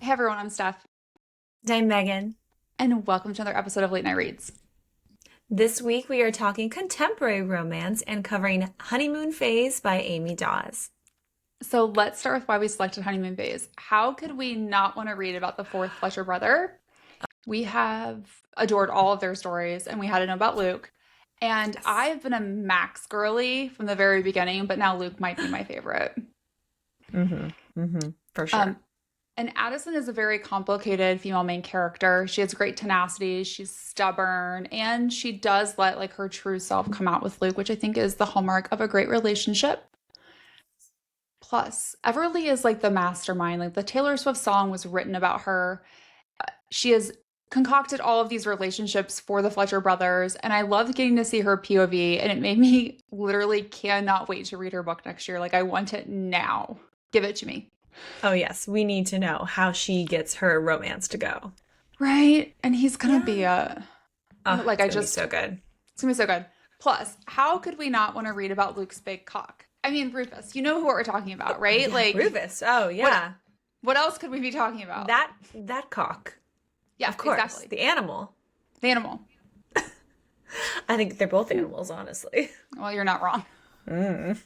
Hey everyone, I'm Steph, I'm Megan. and welcome to another episode of Late Night Reads. This week we are talking contemporary romance and covering Honeymoon Phase by Amy Daws. So let's start with why we selected Honeymoon Phase. How could we not want to read about the fourth Fletcher brother? We have adored all of their stories, and we had to know about Luke. And Yes. I've been a Max girly from the very beginning, but now Luke might be my favorite. For Um, sure. and Addison is a very complicated female main character. She has great tenacity, she's stubborn, and she does let like her true self come out with Luke, which I think is the hallmark of a great relationship. Plus, Everly is like the mastermind. Like the Taylor Swift song was written about her. She has concocted all of these relationships for the Fletcher brothers, and I loved getting to see her POV, and it made me literally cannot wait to read her book next year. Like I want it now. Give it to me. Oh, yes. We need to know how she gets her romance to go. Right? And he's gonna Yeah. be a Oh, like it's I going to be just so good. it's gonna be so good. Plus, how could we not want to read about Luke's big cock? I mean, Rufus, you know who we're talking about, right? Yeah. Like Rufus. Oh, what yeah. what else could we be talking about? That cock. Yeah, Of course. exactly. The animal. The animal. I think they're both animals, honestly. Well, you're not wrong. Mm.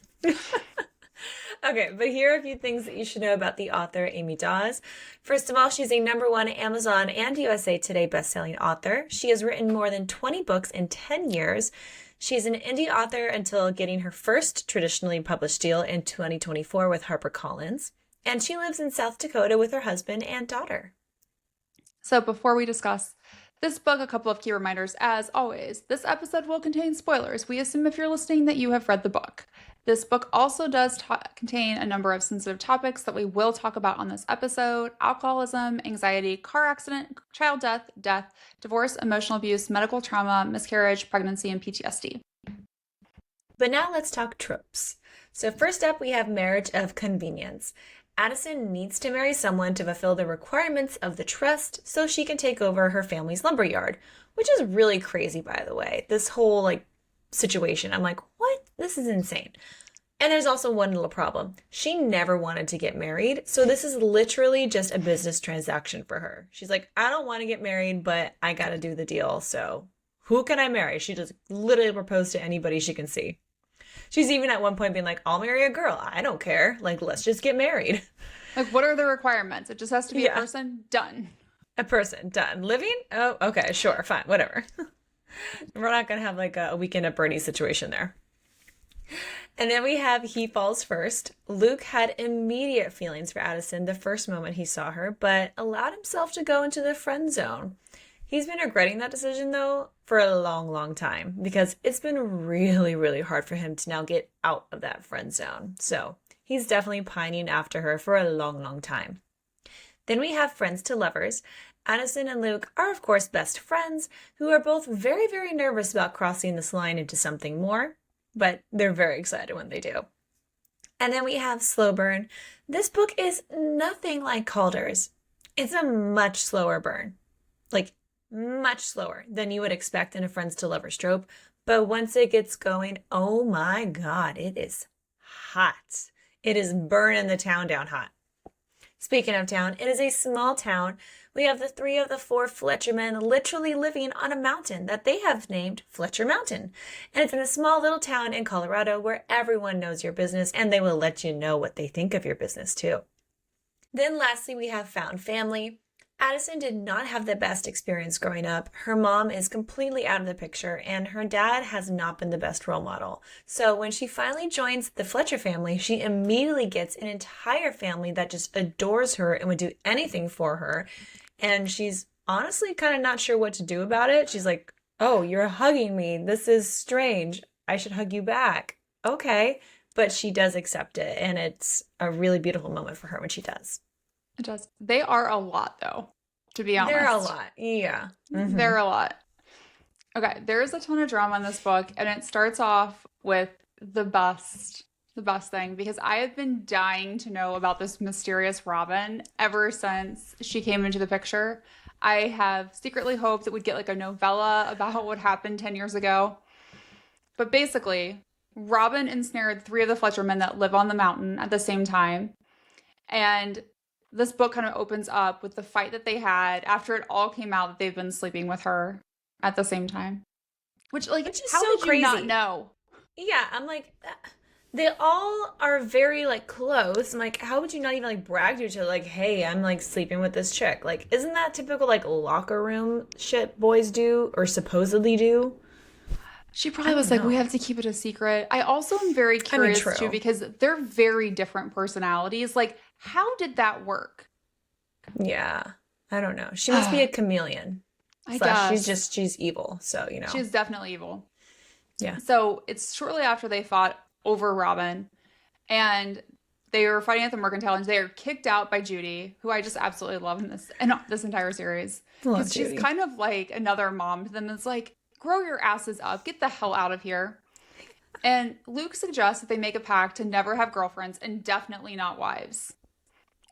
Okay, but here are a few things that you should know about the author, Amy Daws. First of all, she's a #1 Amazon and USA Today bestselling author. She has written more than 20 books in 10 years. She's an indie author until getting her first traditionally published deal in 2024 with HarperCollins. And she lives in South Dakota with her husband and daughter. So before we discuss this book, a couple of key reminders. As always, this episode will contain spoilers. We assume if you're listening that you have read the book. This book also does contain a number of sensitive topics that we will talk about on this episode: alcoholism, anxiety, car accident, child death, divorce, emotional abuse, medical trauma, miscarriage, pregnancy, and PTSD. But now let's talk tropes. So first up, we have marriage of convenience. Addison needs to marry someone to fulfill the requirements of the trust so she can take over her family's lumberyard, which is really crazy, by the way. This whole situation. I'm like, what? This is insane. And there's also one little problem. She never wanted to get married, so this is literally just a business transaction for her. She's like, I don't want to get married, but I got to do the deal, so who can I marry? She just literally proposed to anybody she can see. She's even at one point being like, I'll marry a girl. I don't care. Like, let's just get married. Like, what are the requirements? It just has to be a Yeah. person. Done. A person. Done. Living? Oh, okay. Sure. Fine. Whatever. We're not going to have like a weekend at Bernie's situation there. And then we have He Falls First. Luke had immediate feelings for Addison the first moment he saw her, but allowed himself to go into the friend zone. He's been regretting that decision, though, for a long, long time because it's been really, really hard for him to now get out of that friend zone. So he's definitely pining after her for a long, long time. Then we have friends to lovers. Addison and Luke are, of course, best friends who are both very, very nervous about crossing this line into something more, but they're very excited when they do. And then we have Slow Burn. This book is nothing like Calder's. It's a much slower burn. Like, much slower than you would expect in a friends to lovers trope. But once it gets going, oh my God, it is hot. It is burning the town down hot. Speaking of town, it is a small town. We have the 3 of the 4 Fletcher men literally living on a mountain that they have named Fletcher Mountain. And it's in a small little town in Colorado where everyone knows your business and they will let you know what they think of your business too. Then lastly, we have found family. Addison did not have the best experience growing up. Her mom is completely out of the picture, and her dad has not been the best role model. So when she finally joins the Fletcher family, she immediately gets an entire family that just adores her and would do anything for her. And she's honestly kind of not sure what to do about it. She's like, oh, you're hugging me. This is strange. I should hug you back. Okay. But she does accept it, and it's a really beautiful moment for her when she does. It does. They are a lot, though, to be honest. They're a lot. Yeah. Mm-hmm. They're a lot. Okay, there's a ton of drama in this book, and it starts off with the best thing, because I have been dying to know about this mysterious Robin ever since she came into the picture. I have secretly hoped that we'd get like a novella about what happened 10 years ago. But basically, Robin ensnared 3 of the Fletcher men that live on the mountain at the same time. And this book kind of opens up with the fight that they had after it all came out that they've been sleeping with her at the same time. Which, like, Which is how so did you not crazy. know? Yeah, I'm like, they all are very like close. I'm like, how would you not even like brag to each other? Like, hey, I'm like sleeping with this chick. Like, isn't that typical like locker room shit boys do or supposedly do? She I probably don't was like, we know. have to keep it a secret. I also am very I mean, curious too, true. because they're very different personalities. Like, how did that work? Yeah. I don't know. She must be a I chameleon. Slash, guess. she's evil. So, She is definitely evil. yeah. So it's shortly after they fought over Robin, and they were fighting at the Mercantile, and they are kicked out by Judy, who I just absolutely love in this entire series, I love because she's Judy. kind of like another mom to them. That's like, grow your asses up, get the hell out of here. And Luke suggests that they make a pact to never have girlfriends and definitely not wives.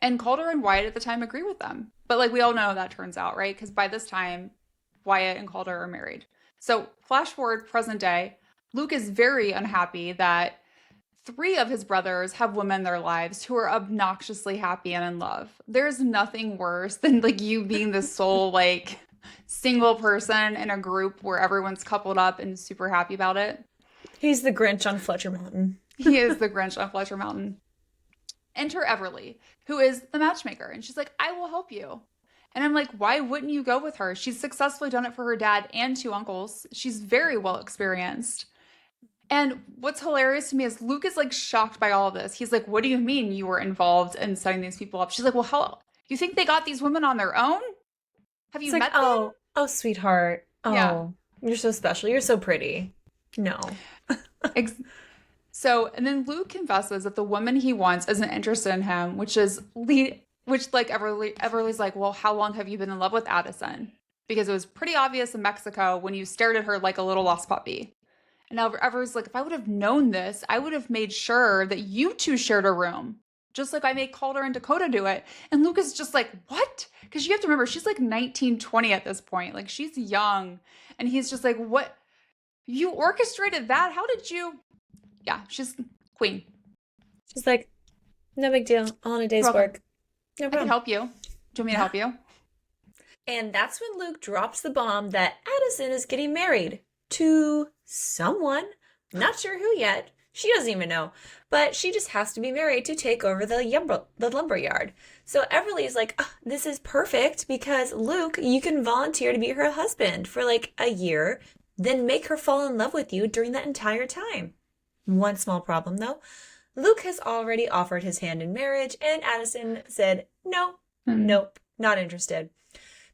And Calder and Wyatt at the time agree with them. But like we all know how that turns out, right? Because by this time, Wyatt and Calder are married. So flash forward present day, Luke is very unhappy that three of his brothers have women in their lives who are obnoxiously happy and in love. There's nothing worse than like you being the sole like single person in a group where everyone's coupled up and super happy about it. He's the Grinch on Fletcher Mountain. He is the Grinch on Fletcher Mountain. Enter Everly, who is the matchmaker. And she's like, I will help you. And I'm like, why wouldn't you go with her? She's successfully done it for her dad and two uncles. She's very well experienced. And what's hilarious to me is Luke is like shocked by all of this. He's like, what do you mean you were involved in setting these people up? She's like, well, how you think they got these women on their own? Have It's you like, met them? oh, sweetheart. Yeah. Oh, you're so special. You're so pretty. No. Ex- So, and then Luke confesses that the woman he wants isn't interested in him, which like Everly's like, well, how long have you been in love with Addison? Because it was pretty obvious in Mexico when you stared at her like a little lost puppy. And now Everly's like, if I would have known this, I would have made sure that you two shared a room, just like I made Calder and Dakota do it. And Luke is just like, what? Because you have to remember, she's like 19, 20 at this point. Like she's young. And he's just like, what? You orchestrated that? How did you? Yeah, she's queen. She's like, no big deal. All in a You're day's welcome. work. No I can problem. help you. Do you want me to Yeah. help you? And that's when Luke drops the bomb that Addison is getting married to someone. Not sure who yet. She doesn't even know. But she just has to be married to take over the lumber yard. So Everly's like, "Ah, this is perfect because Luke, you can volunteer to be her husband for like a year, then make her fall in love with you during that entire time. One small problem though. Luke has already offered his hand in marriage, and Addison said, no, Hmm. nope, not interested.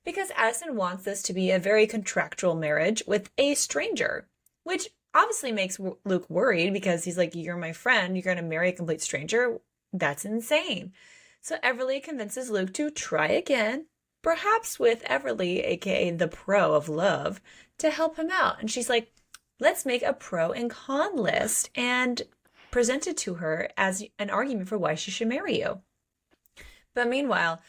Because Addison wants this to be a very contractual marriage with a stranger, which obviously makes Luke worried because he's like, you're my friend, you're going to marry a complete stranger? That's insane. So Everly convinces Luke to try again, perhaps with Everly, aka the pro of love, to help him out. And she's like, let's make a pro and con list and present it to her as an argument for why she should marry you. But meanwhile,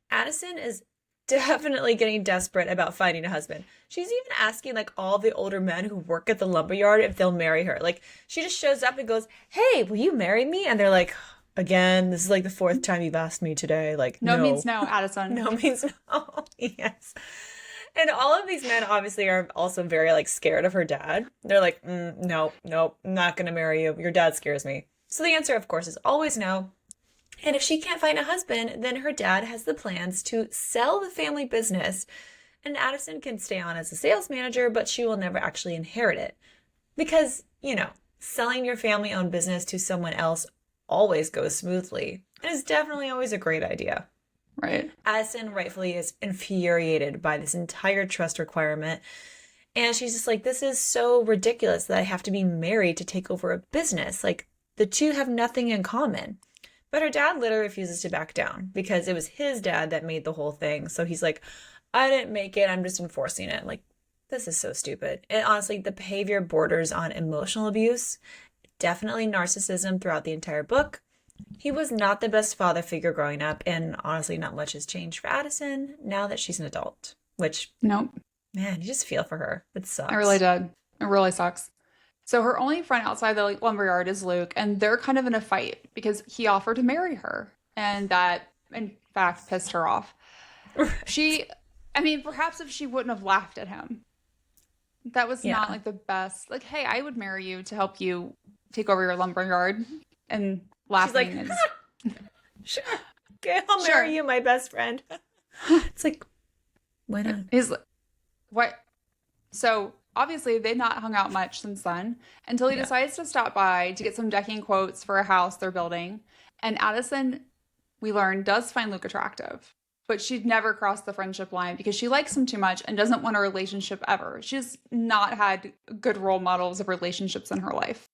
Addison is definitely getting desperate about finding a husband. She's even asking like all the older men who work at the lumberyard if they'll marry her. Like she just shows up and goes, "Hey, will you marry me?" And they're like, "Again, this is like the fourth time you've asked me today." Like, No means no. no, Addison. No means no. Yes. And all of these men obviously are also very like scared of her dad. They're like, no, nope, I'm not gonna marry you. Your dad scares me. So the answer, of course, is always no. And if she can't find a husband, then her dad has the plans to sell the family business. And Addison can stay on as a sales manager, but she will never actually inherit it. Because, selling your family owned business to someone else always goes smoothly. And is definitely always a great idea. Right. Addison rightfully is infuriated by this entire trust requirement. And she's just like, this is so ridiculous that I have to be married to take over a business. Like, the two have nothing in common. But her dad literally refuses to back down because it was his dad that made the whole thing. So he's like, I didn't make it. I'm just enforcing it. Like, this is so stupid. And honestly, the behavior borders on emotional abuse, definitely narcissism throughout the entire book. He was not the best father figure growing up, and honestly, not much has changed for Addison now that she's an adult. Which, Nope. man, you just feel for her. It I really sucks. did. It really sucks. So her only friend outside the lumberyard is Luke, and they're kind of in a fight because he offered to marry her, and fact pissed her off. She, I mean, perhaps if she wouldn't have laughed at him, that was not Yeah. like the best. Like, hey, I would marry you to help you take over your lumber yard. And She's like, laughing is sure. Okay, I'll sure. marry you, my best friend. It's like, why not? He's like, what? So obviously they've not hung out much since then until he Yeah. decides to stop by to get some decking quotes for a house they're building. And Addison, we learn, does find Luke attractive, but she'd never crossed the friendship line because she likes him too much and doesn't want a relationship ever. She's not had good role models of relationships in her life.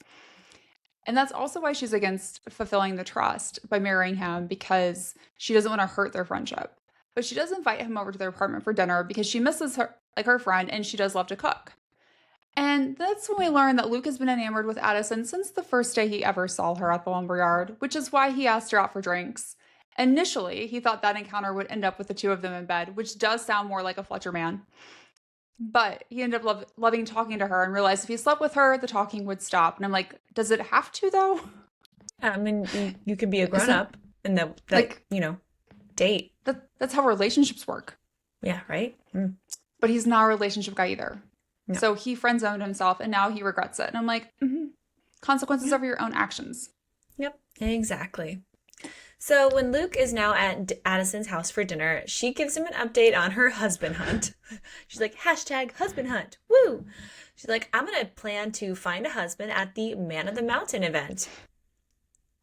And that's also why she's against fulfilling the trust by marrying him because she doesn't want to hurt their friendship. But she does invite him over to their apartment for dinner because she misses her like her friend and she does love to cook. And that's when we learn that Luke has been enamored with Addison since the first day he ever saw her at the lumberyard, which is why he asked her out for drinks. Initially, he thought that encounter would end up with the two of them in bed, which does sound more like a Fletcher man. But he ended up loving talking to her and realized if he slept with her, the talking would stop. And I'm like, does it have to though? I mean, you could be a grown Isn't up and that like date. that's how relationships work. Yeah, right? Mm. But he's not a relationship guy either. No. So he friend zoned himself and now he regrets it. And I'm like, consequences of your own actions. Yep, exactly. So when Luke is now at Addison's house for dinner, she gives him an update on her husband hunt. She's like, hashtag husband hunt. Woo! She's like, I'm going to plan to find a husband at the Man of the Mountain event.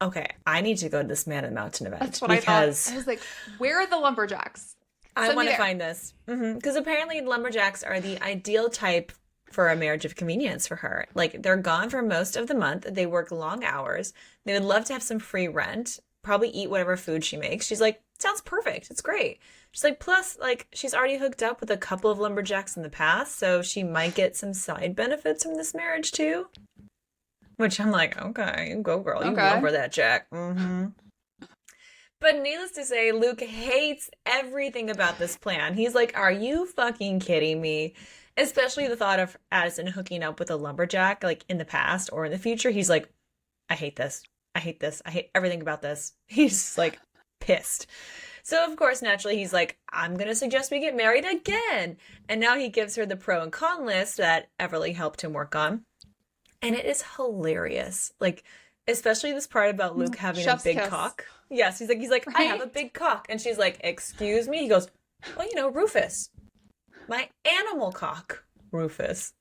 Okay, I need to go to this Man of the Mountain event That's what I thought. I was like, where are the lumberjacks? I Send me want to there. find this. Because apparently lumberjacks are the ideal type for a marriage of convenience for her. Like, they're gone for most of the month. They work long hours. They would love to have some free rent, probably eat whatever food she makes. She's like, sounds perfect. It's great. She's like, plus, like, she's already hooked up with a couple of lumberjacks in the past, so she might get some side benefits from this marriage too. Which I'm like, okay, you go, girl. You Okay. go for that, Jack. But needless to say, Luke hates everything about this plan. He's like, are you fucking kidding me? Especially the thought of Addison hooking up with a lumberjack, like in the past or in the future. He's like, I hate this. I hate this. I hate everything about this. He's like pissed. So, of course, naturally, he's like, I'm going to suggest we get married again. And now he gives her the pro and con list that Everly helped him work on. And it is hilarious. Like, especially this part about Luke having Chef's a big kiss. cock. Yes, he's like, I have a Right? big cock. And she's like, excuse me? He goes, well, Rufus. My animal cock, Rufus.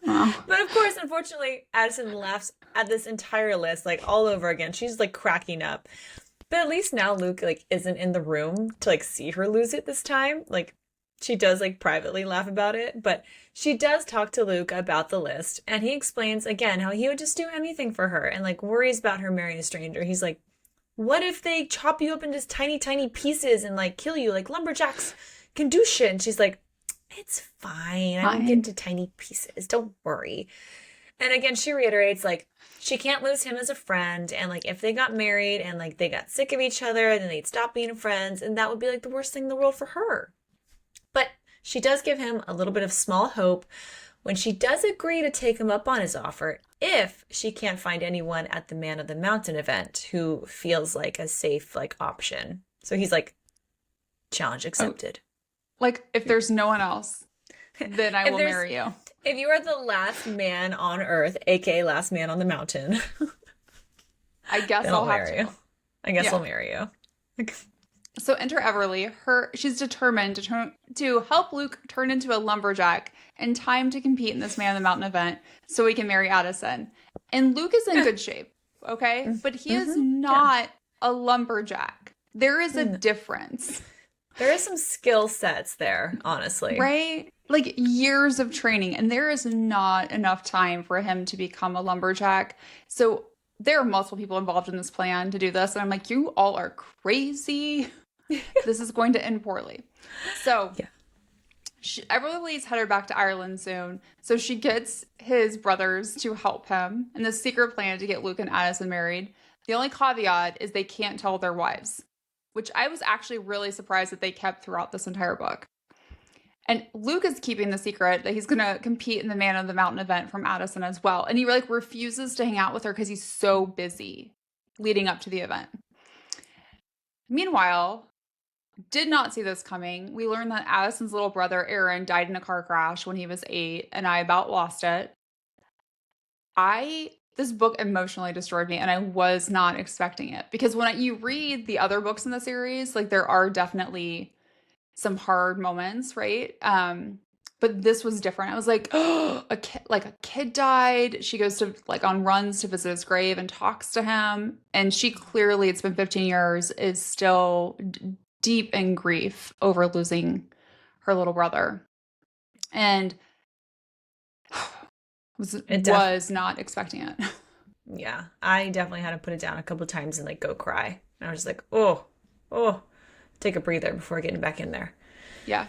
Oh. But of course, unfortunately, Addison laughs at this entire list, like, all over again. She's, like, cracking up. But at least now Luke, like, isn't in the room to, like, see her lose it this time. Like, she does, like, privately laugh about it. But she does talk to Luke about the list. And he explains, again, how he would just do anything for her and, like, worries about her marrying a stranger. He's like, what if they chop you up into tiny, tiny pieces and, like, kill you? Like, lumberjacks can do shit. And she's like, it's fine. I won't get into tiny pieces. Don't worry. And again, she reiterates, like, she can't lose him as a friend. And, like, if they got married and, like, they got sick of each other, then they'd stop being friends. And that would be, like, the worst thing in the world for her. But she does give him a little bit of small hope when she does agree to take him up on his offer if she can't find anyone at the Man of the Mountain event who feels like a safe, like, option. So he's like, challenge accepted. Like, if there's no one else, then I If will there's- marry you. If you are the last man on Earth, aka last man on the mountain, I guess then I'll I'll have marry to. you. I guess Yeah. I'll marry you. So enter Everly. She's determined to help Luke turn into a lumberjack in time to compete in this Man of the Mountain event so he can marry Addison. And Luke is in good shape, okay? But he is not a lumberjack. There is a difference. There is some skill sets there, honestly. Right? Like years of training, and there is not enough time for him to become a lumberjack. So there are multiple people involved in this plan to do this, and I'm like, you all are crazy. This is going to end poorly. So Yeah. Everly's headed back to Ireland soon, so she gets his brothers to help him in the secret plan to get Luke and Addison married. The only caveat is they can't tell their wives, which I was actually really surprised that they kept throughout this entire book. And Luke is keeping the secret that he's going to compete in the Man of the Mountain event from Addison as well. And he like refuses to hang out with her because he's so busy leading up to the event. Meanwhile, did not see this coming. We learned that Addison's little brother, Aaron, died in a car crash when he was 8, and I about lost it. This book emotionally destroyed me, and I was not expecting it because you read the other books in the series, like there are definitely some hard moments, right? But this was different. I was like, oh, a kid died. She goes to like on runs to visit his grave and talks to him, and she clearly, it's been 15 years, is still deep in grief over losing her little brother, and was not expecting it. Yeah, I definitely had to put it down a couple of times and like go cry. And I was just like, oh, take a breather before getting back in there. Yeah.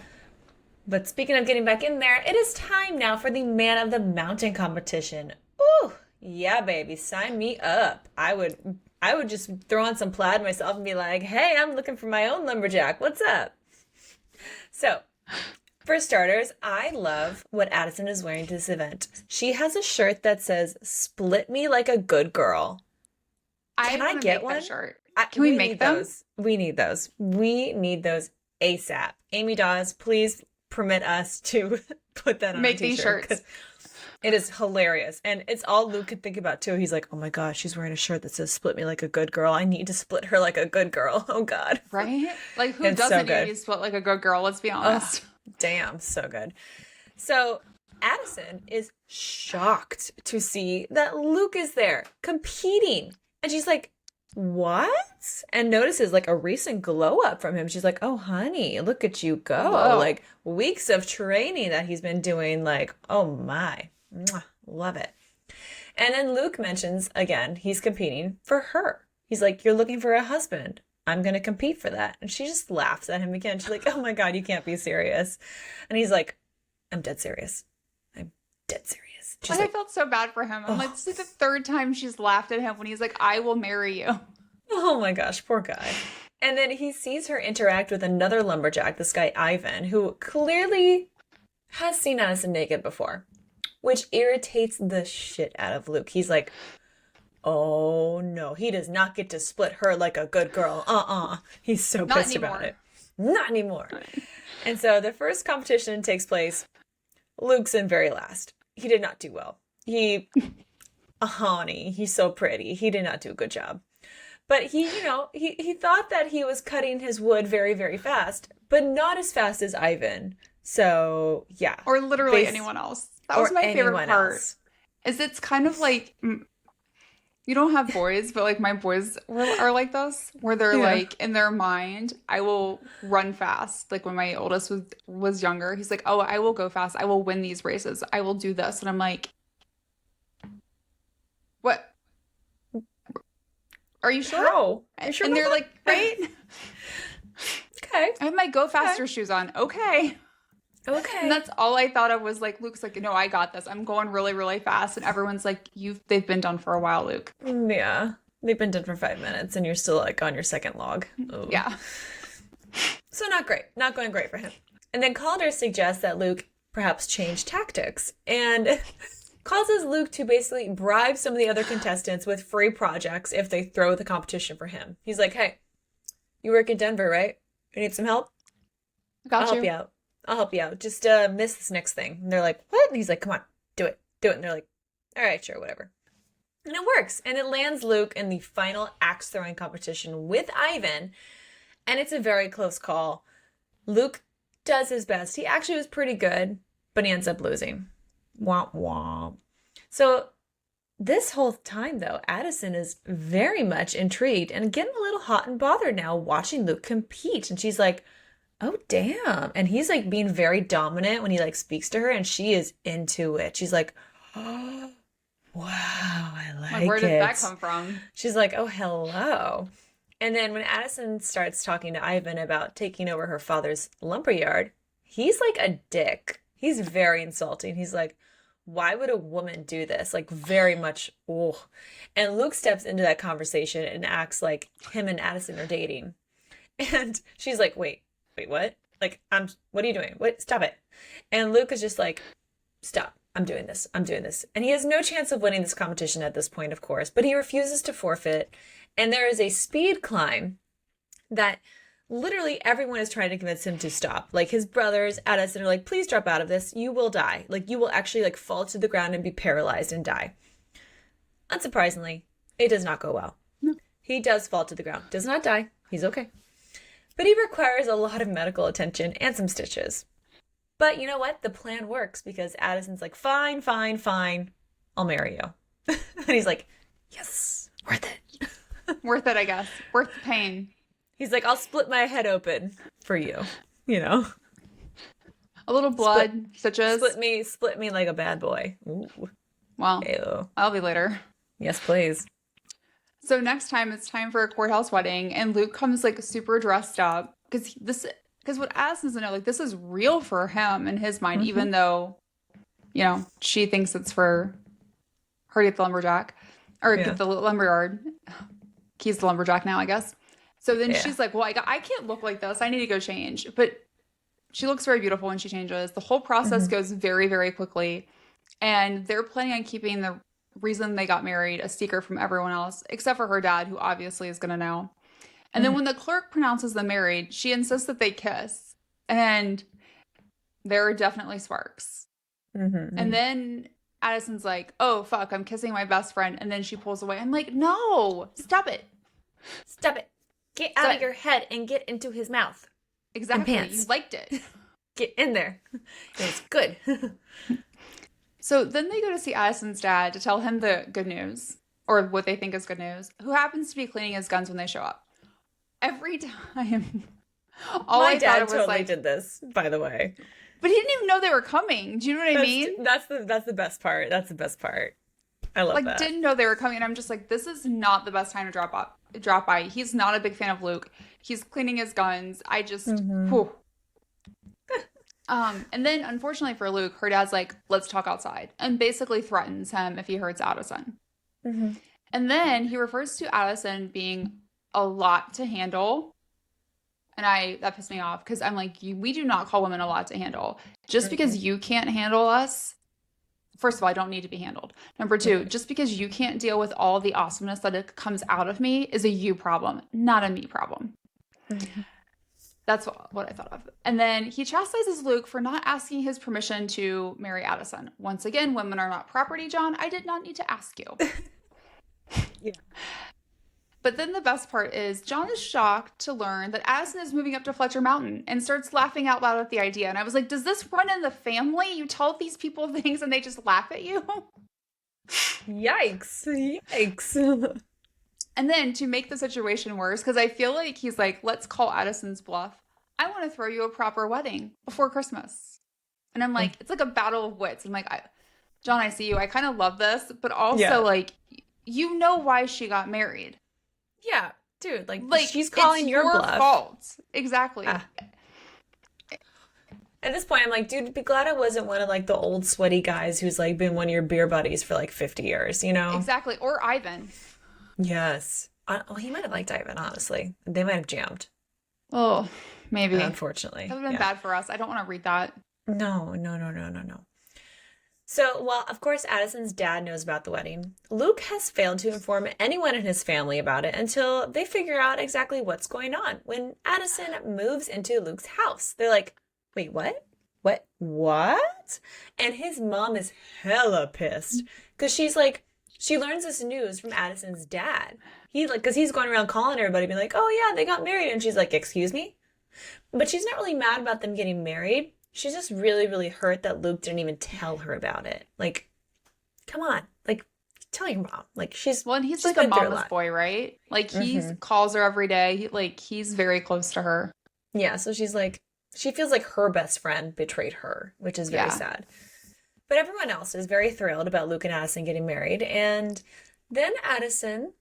But speaking of getting back in there, it is time now for the Man of the Mountain competition. Ooh, yeah, baby, sign me up. I would just throw on some plaid myself and be like, hey, I'm looking for my own lumberjack. What's up? So, for starters, I love what Addison is wearing to this event. She has a shirt that says, "Split me like a good girl." Can I get one? Shirt. Can we make them? Those. We need those. We need those ASAP. Amy Daws, please permit us to put that on make a t-shirt. These shirts. It is hilarious. And it's all Luke could think about too. He's like, oh my gosh, she's wearing a shirt that says "Split me like a good girl." I need to split her like a good girl. Oh God. Right? Like who doesn't need to split like a good girl? Let's be honest. Damn, so good. So Addison is shocked to see that Luke is there competing. And she's like, what? And notices like a recent glow up from him. She's like, oh, honey, look at you go. Whoa. Like weeks of training that he's been doing. Like, oh my, mwah, love it. And then Luke mentions again, he's competing for her. He's like, you're looking for a husband. I'm going to compete for that. And she just laughs at him again. She's like, oh my God, you can't be serious. And he's like, I'm dead serious. I'm dead serious. She's I felt so bad for him. I'm like, this is the third time she's laughed at him when he's like, I will marry you. Oh my gosh, poor guy. And then he sees her interact with another lumberjack, this guy Ivan, who clearly has seen Addison naked before, which irritates the shit out of Luke. He's like, oh no, he does not get to split her like a good girl. He's so pissed about it. Not anymore. And so the first competition takes place. Luke's in very last. He did not do well. Honey, he's so pretty. He did not do a good job. But he thought that he was cutting his wood very, very fast, but not as fast as Ivan. So yeah. Or literally anyone else. That was my favorite part. Is it's kind of like, you don't have boys, but like my boys are like those, where they're like in their mind, I will run fast. Like when my oldest was younger, he's like, oh, I will go fast. I will win these races. I will do this. And I'm like, what? Are you sure? How? Are you sure? And they're like, right? Okay. I have my go faster shoes on. Okay. And that's all I thought of was like, Luke's like, no, I got this. I'm going really, really fast. And everyone's like, they've been done for a while, Luke. Yeah. They've been done for 5 minutes and you're still like on your second log. Ooh. Yeah. So not great. Not going great for him. And then Calder suggests that Luke perhaps change tactics and causes Luke to basically bribe some of the other contestants with free projects if they throw the competition for him. He's like, hey, you work in Denver, right? You need some help? I'll help you out. I'll help you out. Just miss this next thing. And they're like, what? And he's like, come on, do it. And they're like, all right, sure, whatever. And it works. And it lands Luke in the final axe throwing competition with Ivan. And it's a very close call. Luke does his best. He actually was pretty good, but he ends up losing. Womp womp. So this whole time, though, Addison is very much intrigued and getting a little hot and bothered now watching Luke compete. And she's like, oh, damn. And he's like being very dominant when he like speaks to her and she is into it. She's like, oh, wow, I like it. Where did that come from? She's like, oh, hello. And then when Addison starts talking to Ivan about taking over her father's lumberyard, he's like a dick. He's very insulting. He's like, why would a woman do this? Like very much, oh. And Luke steps into that conversation and acts like him and Addison are dating. And she's like, wait, what? Like, what are you doing? What? Stop it. And Luke is just like, stop. I'm doing this. And he has no chance of winning this competition at this point, of course, but he refuses to forfeit. And there is a speed climb that literally everyone is trying to convince him to stop. Like his brothers, Addison, are like, please drop out of this. You will die. Like you will actually like fall to the ground and be paralyzed and die. Unsurprisingly, it does not go well. No. He does fall to the ground. Does not die. He's okay. But he requires a lot of medical attention and some stitches. But you know what? The plan works because Addison's like, fine, fine, fine. I'll marry you. And he's like, yes, worth it. Worth it, I guess. Worth the pain. He's like, I'll split my head open for you. You know? A little blood, stitches. Split me like a bad boy. Ooh. Well, Ew. I'll be later. Yes, please. So next time it's time for a courthouse wedding, and Luke comes like super dressed up because what Addison doesn't know, like this is real for him in his mind, even though, you know, she thinks it's for her to get the lumberjack or get the lumberyard. He's the lumberjack now, I guess. So then she's like, well, I can't look like this. I need to go change. But she looks very beautiful when she changes. The whole process goes very, very quickly. And they're planning on keeping the reason they got married a secret from everyone else, except for her dad, who obviously is going to know. And then when the clerk pronounces them married, she insists that they kiss. And there are definitely sparks. And then Addison's like, oh, fuck, I'm kissing my best friend. And then she pulls away. I'm like, no, stop it. Stop it. Get out of your head and get into his mouth. Exactly. And pants. You liked it. Get in there. It's good. So then they go to see Addison's dad to tell him the good news, or what they think is good news, who happens to be cleaning his guns when they show up. Every time. My dad totally did this, by the way. But he didn't even know they were coming. Do you know what I mean? That's the best part. That's the best part. I love that. Didn't know they were coming. And I'm just like, this is not the best time to drop by. He's not a big fan of Luke. He's cleaning his guns. I just, whew. And then unfortunately for Luke, her dad's like, let's talk outside, and basically threatens him if he hurts Addison. And then he refers to Addison being a lot to handle. And that pissed me off because I'm like, we do not call women a lot to handle. Just because you can't handle us, first of all, I don't need to be handled. Number two, just because you can't deal with all the awesomeness that comes out of me is a you problem, not a me problem. That's what I thought of. And then he chastises Luke for not asking his permission to marry Addison. Once again, women are not property, John. I did not need to ask you. But then the best part is John is shocked to learn that Addison is moving up to Fletcher Mountain and starts laughing out loud at the idea. And I was like, does this run in the family? You tell these people things and they just laugh at you? Yikes. Yikes. And then to make the situation worse, because I feel like he's like, let's call Addison's bluff. I want to throw you a proper wedding before Christmas. And I'm like, it's like a battle of wits. I'm like, John, I see you. I kind of love this. But also, like, you know why she got married. Yeah, dude, like she's calling it's your bluff. Your fault. Exactly. At this point, I'm like, dude, be glad I wasn't one of like the old sweaty guys who's like been one of your beer buddies for like 50 years, you know? Exactly. Or Ivan. Yes. Well, he might have liked Ivan, honestly. They might have jammed. Oh, maybe. Unfortunately. That would have been bad for us. I don't want to read that. No. So, while of course Addison's dad knows about the wedding, Luke has failed to inform anyone in his family about it until they figure out exactly what's going on. When Addison moves into Luke's house, they're like, wait, what? What? And his mom is hella pissed because she's like, she learns this news from Addison's dad. Because he's going around calling everybody, being like, oh yeah, they got married. And she's like, excuse me? But she's not really mad about them getting married. She's just really, really hurt that Luke didn't even tell her about it. Like, come on. Like, tell your mom. Like, he's like a mama's boy, right? Like, he calls her every day. He's very close to her. Yeah, so she's like, she feels like her best friend betrayed her, which is very sad. But everyone else is very thrilled about Luke and Addison getting married. And then Addison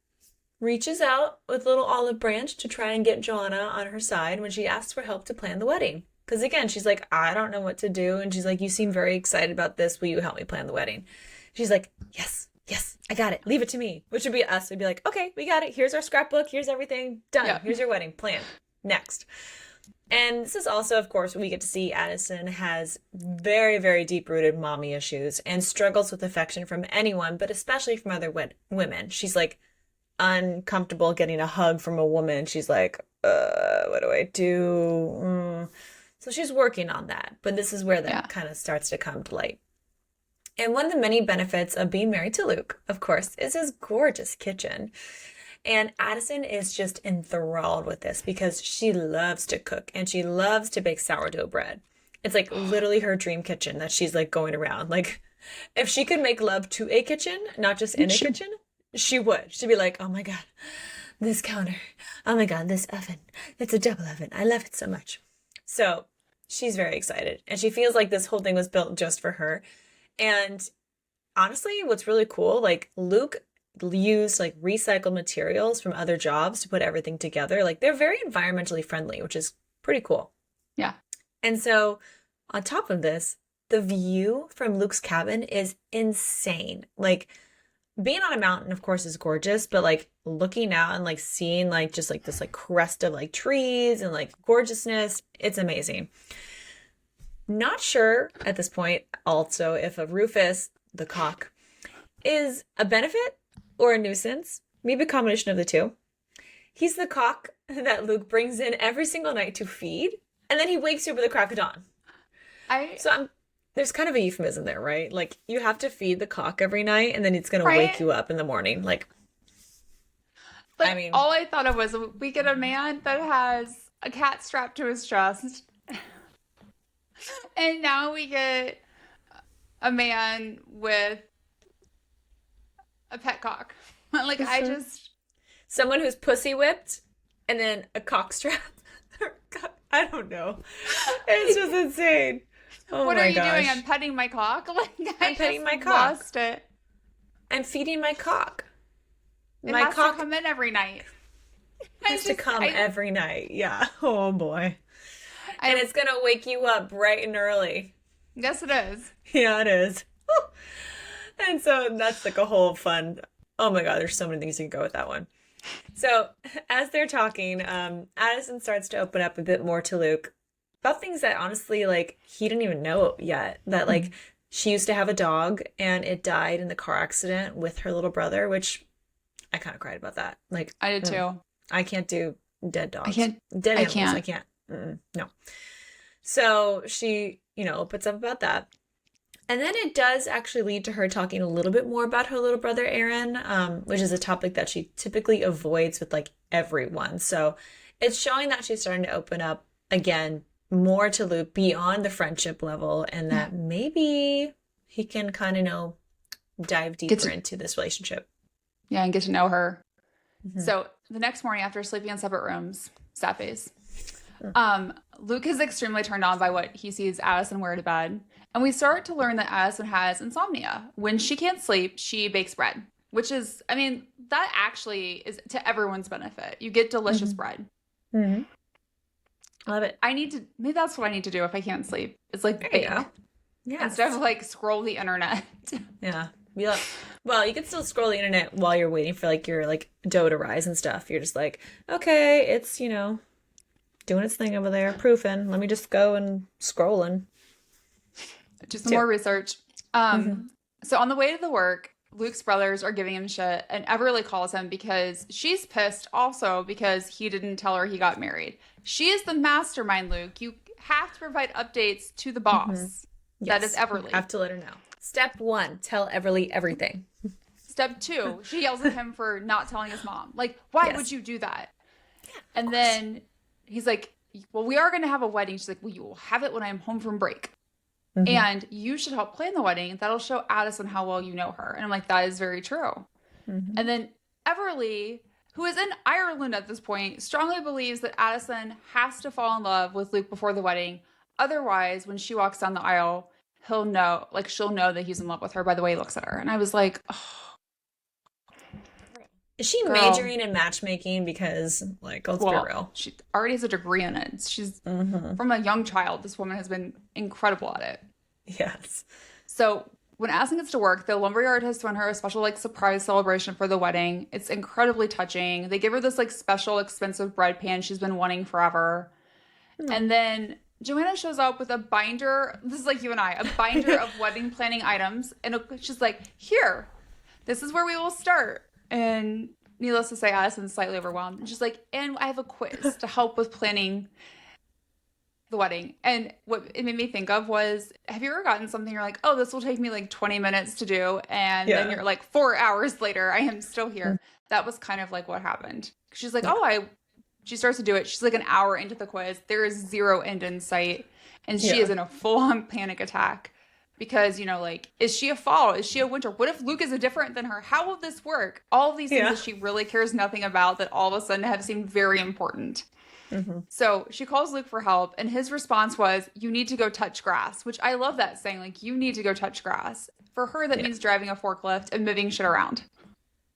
reaches out with a little olive branch to try and get Johanna on her side when she asks for help to plan the wedding. Because again, she's like, I don't know what to do. And she's like, you seem very excited about this. Will you help me plan the wedding? She's like, yes, I got it. Leave it to me. Which would be us. We'd be like, okay, we got it. Here's our scrapbook. Here's everything. Done. Yeah. Here's your wedding plan. Next. And this is also, of course, we get to see Addison has very, very deep-rooted mommy issues and struggles with affection from anyone, but especially from other women. She's like uncomfortable getting a hug from a woman. She's like, what do I do? So she's working on that, but this is where Yeah. that kind of starts to come to light. And one of the many benefits of being married to Luke, of course, is his gorgeous kitchen. And Addison is just enthralled with this because she loves to cook and she loves to bake sourdough bread. It's like literally her dream kitchen that she's like going around. Like, if she could make love to a kitchen, not just in a kitchen, she would. She'd be like, oh my God, this counter. Oh my God, this oven. It's a double oven. I love it so much. So she's very excited. And she feels like this whole thing was built just for her. And honestly, what's really cool, like Luke used like recycled materials from other jobs to put everything together. Like they're very environmentally friendly, which is pretty cool. Yeah. And so on top of this, the view from Luke's cabin is insane. Like being on a mountain, of course, is gorgeous, but like looking out and like seeing like just like this like crest of like trees and like gorgeousness, it's amazing. Not sure at this point also if a Rufus, the cock, is a benefit or a nuisance. Maybe a combination of the two. He's the cock that Luke brings in every single night to feed, and then he wakes you up with a crack of dawn. There's kind of a euphemism there, right? Like you have to feed the cock every night, and then it's gonna wake you up in the morning. Like I mean, all I thought of was we get a man that has a cat strapped to his chest, and now we get a man with a pet cock. Like I just someone who's pussy whipped, and then a cock strap. I don't know. It's just insane. Oh what my are you gosh. doing? I'm petting my cock. Like I'm petting my cock. Lost it. I'm feeding my cock. It My has cock to come in every night. has to come every night. Yeah. Oh boy. And it's gonna wake you up bright and early. Yes, it is. Yeah, it is. Woo. And so that's like a whole fun. Oh my God, there's so many things you can go with that one. So as they're talking, Addison starts to open up a bit more to Luke about things that honestly, like, he didn't even know yet. That, like, she used to have a dog and it died in the car accident with her little brother, which I kind of cried about that. Like, I did too. I can't do dead dogs. I can't. Dead I animals. can't. I can't. No. So she, opens up about that. And then it does actually lead to her talking a little bit more about her little brother, Aaron, which is a topic that she typically avoids with like everyone. So it's showing that she's starting to open up again more to Luke beyond the friendship level, and that maybe he can kind of dive deeper into this relationship. Yeah, and get to know her. So the next morning after sleeping in separate rooms, sad face, Luke is extremely turned on by what he sees Addison wear to bed. And we start to learn that Addison has insomnia. When she can't sleep, she bakes bread, which is, I mean, that actually is to everyone's benefit. You get delicious bread. Love it. Maybe that's what I need to do if I can't sleep. It's like bake. Yeah. Instead of like scroll the internet. Yeah. Well, you can still scroll the internet while you're waiting for like your like dough to rise and stuff. You're just like, okay, it's, doing its thing over there, proofing. Let me just go and scrolling. Do some more research. So on the way to the work, Luke's brothers are giving him shit, and Everly calls him because she's pissed also because he didn't tell her he got married. She is the mastermind, Luke. You have to provide updates to the boss. That is Everly. You have to let her know. Step 1, tell Everly everything. Step 2, she yells at him for not telling his mom. Like, why would you do that? And then he's like, well, we are going to have a wedding. She's like, well, you will have it when I'm home from break. And you should help plan the wedding. That'll show Addison how well you know her. And I'm like, that is very true. And then Everly, who is in Ireland at this point, strongly believes that Addison has to fall in love with Luke before the wedding. Otherwise, when she walks down the aisle, she'll know that he's in love with her by the way he looks at her. And I was like, oh. Is she majoring in matchmaking? Because, like, let's be real. She already has a degree in it. She's from a young child. This woman has been incredible at it. Yes. So when Addison gets to work, the lumberyard has thrown her a special like surprise celebration for the wedding. It's incredibly touching. They give her this like special expensive bread pan she's been wanting forever. And then Johanna shows up with a binder. This is like you and I, a binder of wedding planning items. And she's like, here, this is where we will start. And needless to say, Addison's slightly overwhelmed. And she's like, and I have a quiz to help with planning the wedding. And what it made me think of was, have you ever gotten something you're like, oh, this will take me like 20 minutes to do, and then Yeah. you're like 4 hours later, I am still here. That was kind of like what happened. She's like, Yeah. she starts to do it. She's like an hour into the quiz. There is zero end in sight. And she is Yeah. in a full-on panic attack because, like, is she a fall? Is she a winter? What if Luke is different than her? How will this work? All of these things Yeah. that she really cares nothing about that all of a sudden have seemed very important. Hmm. So she calls Luke for help, and his response was, you need to go touch grass, which I love that saying, like, you need to go touch grass. For her, that Yeah. means driving a forklift and moving shit around,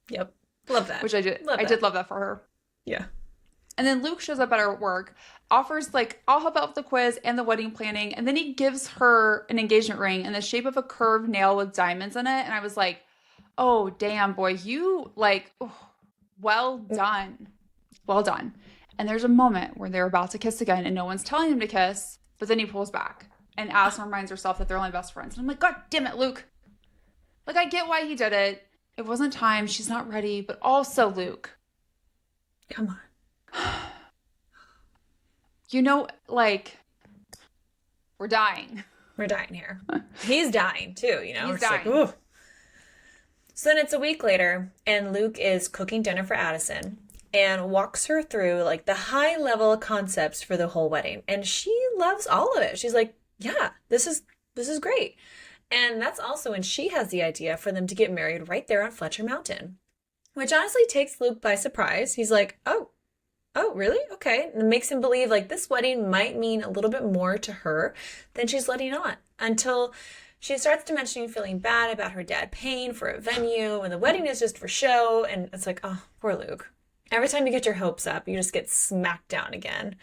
Yep. Love that. which I did. Love I that. did love that for her. Yeah. And then Luke shows up at her work, offers, like, I'll help out with the quiz and the wedding planning. And then he gives her an engagement ring in the shape of a curved nail with diamonds in it. And I was like, oh, damn, boy, you, like, oh, well done. Well done. And there's a moment where they're about to kiss again and no one's telling them to kiss, but then he pulls back. And Addison reminds herself that they're only best friends. And I'm like, God damn it, Luke. Like, I get why he did it. It wasn't time. She's not ready. But also, Luke, Come on. like, we're dying. We're dying here. He's dying too, He's We're just like, dying. ooh. So then it's a week later, and Luke is cooking dinner for Addison and walks her through like the high level concepts for the whole wedding. And she loves all of it. She's like, yeah, this is great. And that's also when she has the idea for them to get married right there on Fletcher Mountain, which honestly takes Luke by surprise. He's like, oh, really? Okay. And it makes him believe like this wedding might mean a little bit more to her than she's letting on, until she starts to mention feeling bad about her dad paying for a venue and the wedding is just for show. And it's like, oh, poor Luke. Every time you get your hopes up, you just get smacked down again.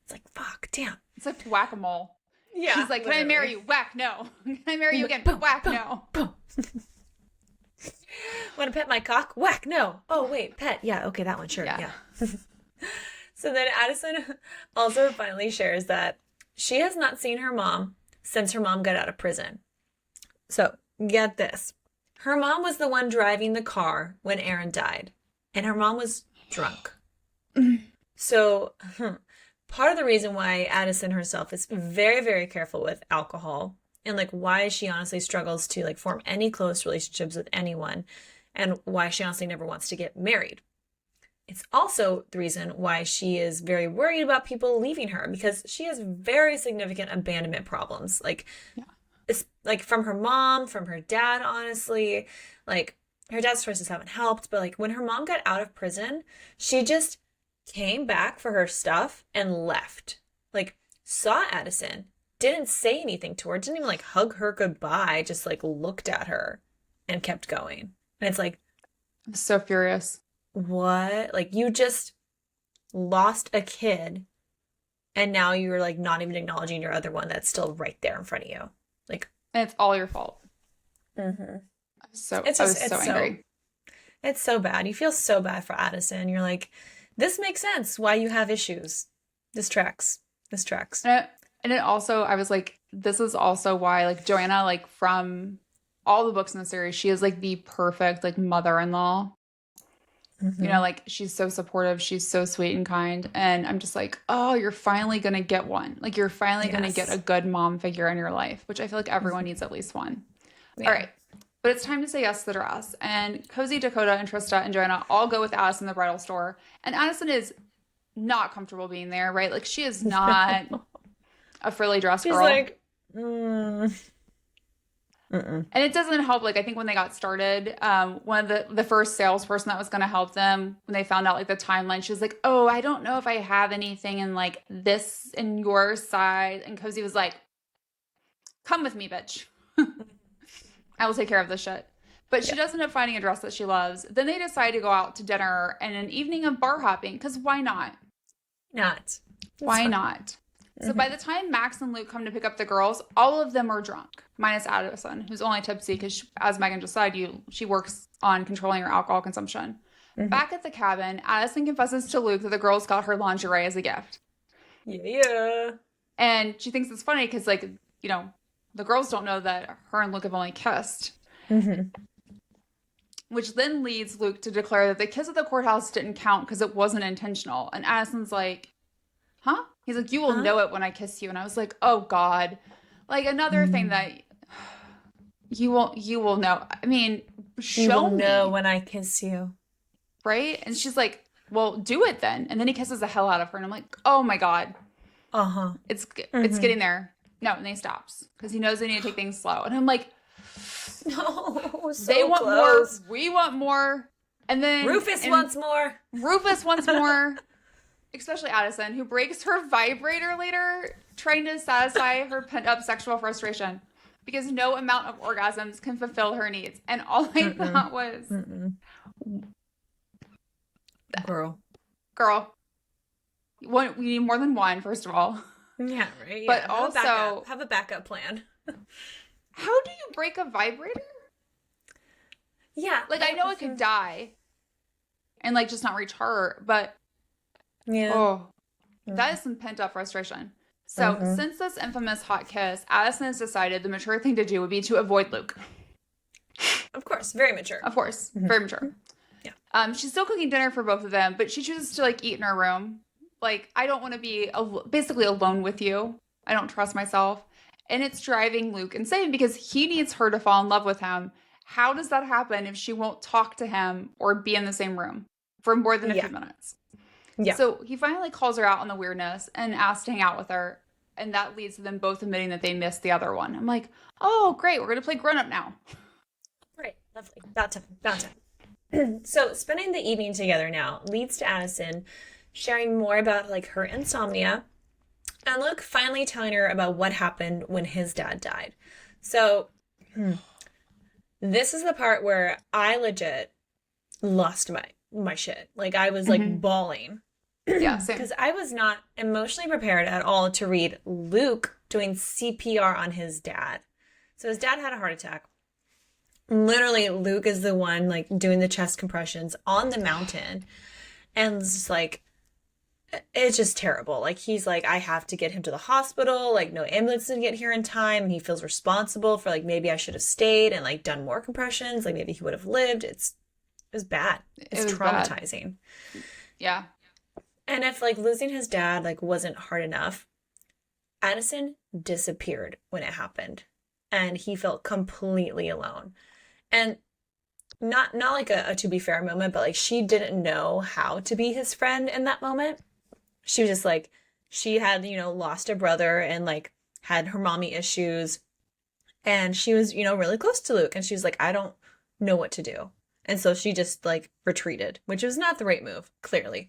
It's like, fuck, damn. It's like whack-a-mole. Yeah. She's like, can I marry you? Whack, no. Can I marry you again? Whack, no. Boom. Want to pet my cock? Whack, no. Oh, wait, pet. Yeah, okay, that one, sure. Yeah. So then Addison also finally shares that she has not seen her mom since her mom got out of prison. So get this. Her mom was the one driving the car when Aaron died, and her mom was drunk. So part of the reason why Addison herself is very, very careful with alcohol, and like why she honestly struggles to like form any close relationships with anyone, and why she honestly never wants to get married. It's also the reason why she is very worried about people leaving her, because she has very significant abandonment problems. Like, it's like from her mom, from her dad, honestly. Like, her dad's choices haven't helped, but like when her mom got out of prison, she just came back for her stuff and left. Like, saw Addison, didn't say anything to her, didn't even like hug her goodbye, just like looked at her and kept going. And it's like, I'm so furious. what? Like, you just lost a kid and now you're like not even acknowledging your other one that's still right there in front of you. Like, And it's all your fault. mm-hmm. I was so angry. It's so bad. You feel so bad for Addison. You're like, this makes sense why you have issues. This tracks. And it also, I was like, this is also why, like, Johanna, like, from all the books in the series, she is like the perfect like mother-in-law. Mm-hmm. Like, she's so supportive, she's so sweet and kind, and I'm just like, oh, you're finally gonna get one. Like, you're finally gonna get a good mom figure in your life, which I feel like everyone needs at least one. Yeah. All right, but it's time to say yes to the dress, and Cozy, Dakota, and Trista and Joanna all go with Addison in the bridal store, and Addison is not comfortable being there, right? Like, she is not a frilly dress She's girl. like, And it doesn't help. Like, I think when they got started, one of the first salesperson that was going to help them, when they found out like the timeline, she was like, oh, I don't know if I have anything in like this in your side. And Cozy was like, come with me, bitch. I will take care of this shit. But she does end up finding a dress that she loves. Then they decide to go out to dinner and an evening of bar hopping, because why not? Why not? So by the time Max and Luke come to pick up the girls, all of them are drunk, minus Addison, who's only tipsy because, as Megan just said, she works on controlling her alcohol consumption. Back at the cabin, Addison confesses to Luke that the girls got her lingerie as a gift. Yeah. And she thinks it's funny because, like, the girls don't know that her and Luke have only kissed. which then leads Luke to declare that the kiss at the courthouse didn't count because it wasn't intentional. And Addison's like, huh? He's like, you will Huh? know it when I kiss you. And I was like, oh God. Like another thing that you will know. I mean, You will show know me, when I kiss you. right? And she's like, well, do it then. And then he kisses the hell out of her. And I'm like, oh my God. Uh-huh. It's getting there. No, and then he stops because he knows they need to take things slow. And I'm like, No, they so want close. more, we want more. And then Rufus wants more. Rufus wants more, especially Addison, who breaks her vibrator later, trying to satisfy her pent-up sexual frustration because no amount of orgasms can fulfill her needs. And all I thought was, Girl. girl, we need more than one, first of all. Yeah, right. But Yeah. also, Have a backup plan. how do you break a vibrator? Yeah. Like, I know it could die and, like, just not reach her, but, Yeah. oh, that is some pent-up frustration. So, since this infamous hot kiss, Addison has decided the mature thing to do would be to avoid Luke. Of course. Very mature. Of course. Very mature. Yeah. She's still cooking dinner for both of them, but she chooses to, like, eat in her room. Like, I don't want to be basically alone with you. I don't trust myself. And it's driving Luke insane because he needs her to fall in love with him. How does that happen if she won't talk to him or be in the same room for more than a few minutes? Yeah. So he finally calls her out on the weirdness and asks to hang out with her. And that leads to them both admitting that they missed the other one. I'm like, oh, great. We're going to play grown up now. Right. Lovely. About time. So spending the evening together now leads to Addison sharing more about like her insomnia and Luke finally telling her about what happened when his dad died. So this is the part where I legit lost my shit. Like I was like bawling. Yeah, same. Because I was not emotionally prepared at all to read Luke doing CPR on his dad. So his dad had a heart attack. Literally, Luke is the one like doing the chest compressions on the mountain. And it's just like, it's just terrible. Like he's like, I have to get him to the hospital. Like no ambulance didn't get here in time. And he feels responsible for like, maybe I should have stayed and like done more compressions. Like maybe he would have lived. It was bad. It's traumatizing. Bad. Yeah. And if like losing his dad like wasn't hard enough, Addison disappeared when it happened. And he felt completely alone. And not like a to be fair moment, but like she didn't know how to be his friend in that moment. She was just like, she had, lost a brother and like had her mommy issues. And she was, really close to Luke. And she was like, I don't know what to do. And so she just like retreated, which was not the right move, clearly.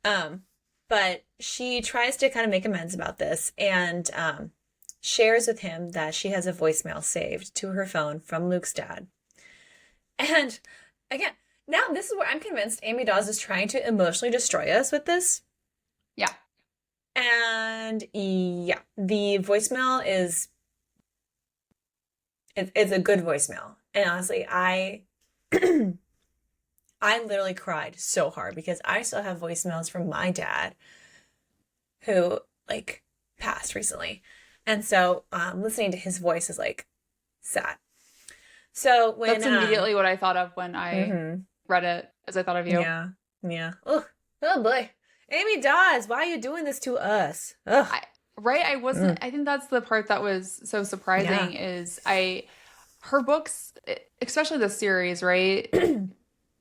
But she tries to kind of make amends about this and shares with him that she has a voicemail saved to her phone from Luke's dad. And again, now this is where I'm convinced Amy Daws is trying to emotionally destroy us with this. Yeah. And yeah, the voicemail is it's a good voicemail. And honestly, I literally cried so hard because I still have voicemails from my dad who like passed recently. And so listening to his voice is like sad. So when that's immediately what I thought of when I read it, as I thought of you. Yeah. Yeah. Oh boy. Amy Daws, why are you doing this to us? Ugh. I wasn't I think that's the part that was so surprising is her books, especially the series, right?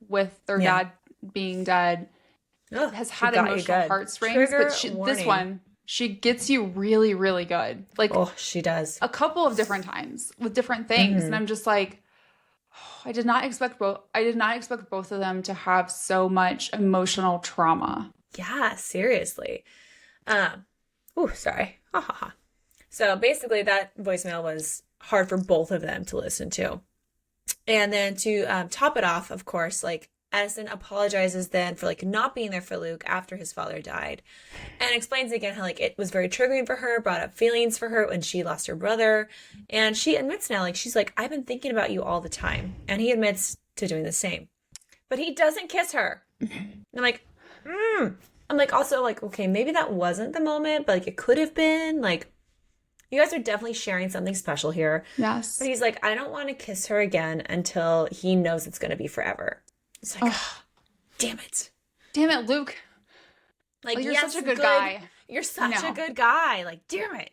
With their dad being dead, has had emotional heartstrings. But this one, she gets you really, really good. Like, oh, she does. A couple of different times with different things. And I'm just like, I did not expect both of them to have so much emotional trauma. Yeah, seriously. Sorry. Ha ha ha. So basically that voicemail was hard for both of them to listen to. And then to top it off, of course, like Addison apologizes then for like not being there for Luke after his father died and explains again how like it was very triggering for her, brought up feelings for her when she lost her brother. And she admits now, like, she's like, I've been thinking about you all the time. And he admits to doing the same. But he doesn't kiss her. And I'm like, I'm like, also like, okay, maybe that wasn't the moment, but like it could have been. Like, You guys are definitely sharing something special here. Yes. But he's like, I don't want to kiss her again until he knows it's going to be forever. It's like, Oh, damn it. damn it, Luke. Like, You're yes, such a good good. guy. You're such a No. good guy. Like, damn it.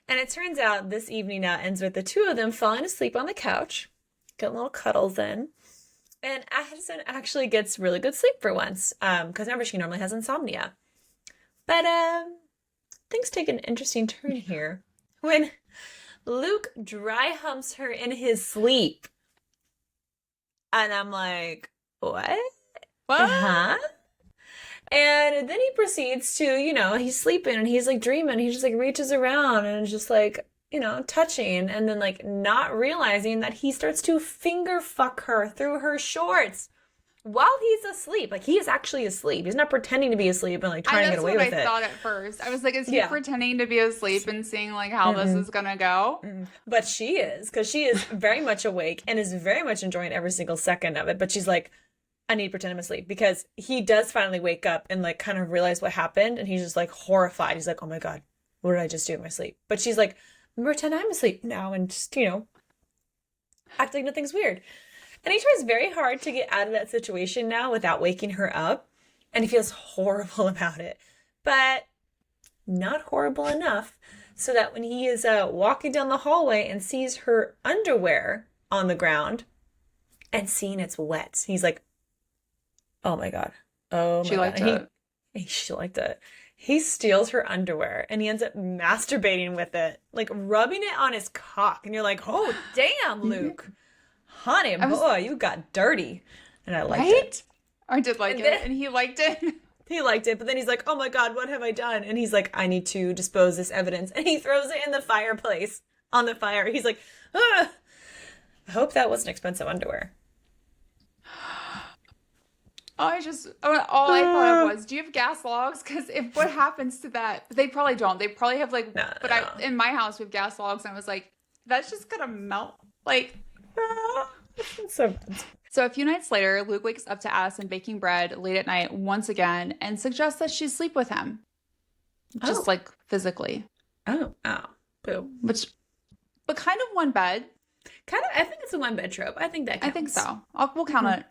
And it turns out this evening now ends with the two of them falling asleep on the couch, getting little cuddles in. And Addison actually gets really good sleep for once. Because remember, she normally has insomnia. But things take an interesting turn here when Luke dry humps her in his sleep. And I'm like, what? What? Huh? And then he proceeds to, he's sleeping and he's like dreaming. He just like reaches around and is just like, touching and then like not realizing that he starts to finger fuck her through her shorts while he's asleep. Like he is actually asleep. He's not pretending to be asleep and like trying to get away with it. That's what I thought at first. I was like, is he pretending to be asleep and seeing like how this is gonna go? But she is, because she is very much awake and is very much enjoying every single second of it. But she's like, I need to pretend I'm asleep, because he does finally wake up and like kind of realize what happened. And he's just like horrified. He's like, oh my God, what did I just do in my sleep? But she's like, pretend I'm asleep now and just, act like nothing's weird. And he tries very hard to get out of that situation now without waking her up. And he feels horrible about it, but not horrible enough so that when he is walking down the hallway and sees her underwear on the ground and seeing it's wet, he's like, oh my God. Oh my She liked God. it. She liked it. He steals her underwear and he ends up masturbating with it, like rubbing it on his cock. And you're like, oh, damn, Luke. Honey, boy, you got dirty. And I liked it. I did like it. And he liked it. He liked it. But then he's like, oh my God, what have I done? And he's like, I need to dispose this evidence. And he throws it in the fireplace on the fire. He's like, ah. I hope that wasn't expensive underwear. All I thought of was, do you have gas logs? Because if what happens to that, they probably don't. They probably have like, in my house we have gas logs, and I was like, that's just gonna melt. Like, so a few nights later, Luke wakes up to Addison baking bread late at night once again and suggests that she sleep with him, just like physically. Oh, boo. But kind of one bed. I think it's a one bed trope. I think that counts. I think so. We'll count it.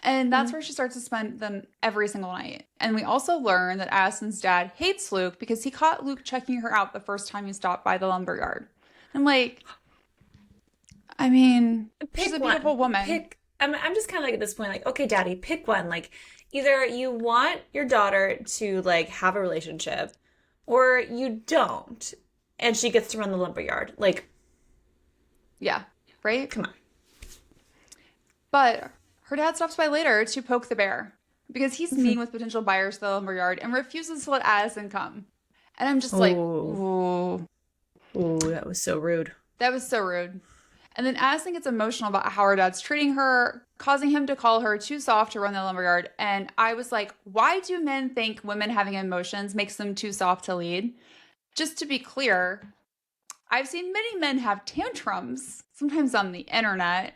And that's where she starts to spend them every single night. And we also learn that Addison's dad hates Luke because he caught Luke checking her out the first time he stopped by the lumberyard. I'm like, I mean, she's a beautiful woman. I'm just kind of like at this point, like, okay, Daddy, pick one. Like, either you want your daughter to like have a relationship, or you don't, and she gets to run the lumberyard. Like, yeah, right? Come on. But her dad stops by later to poke the bear because he's meeting with potential buyers for the lumberyard and refuses to let Addison come. And I'm just like, ooh. Ooh, that was so rude. That was so rude. And then Addison gets emotional about how her dad's treating her, causing him to call her too soft to run the lumberyard. And I was like, why do men think women having emotions makes them too soft to lead? Just to be clear, I've seen many men have tantrums, sometimes on the internet,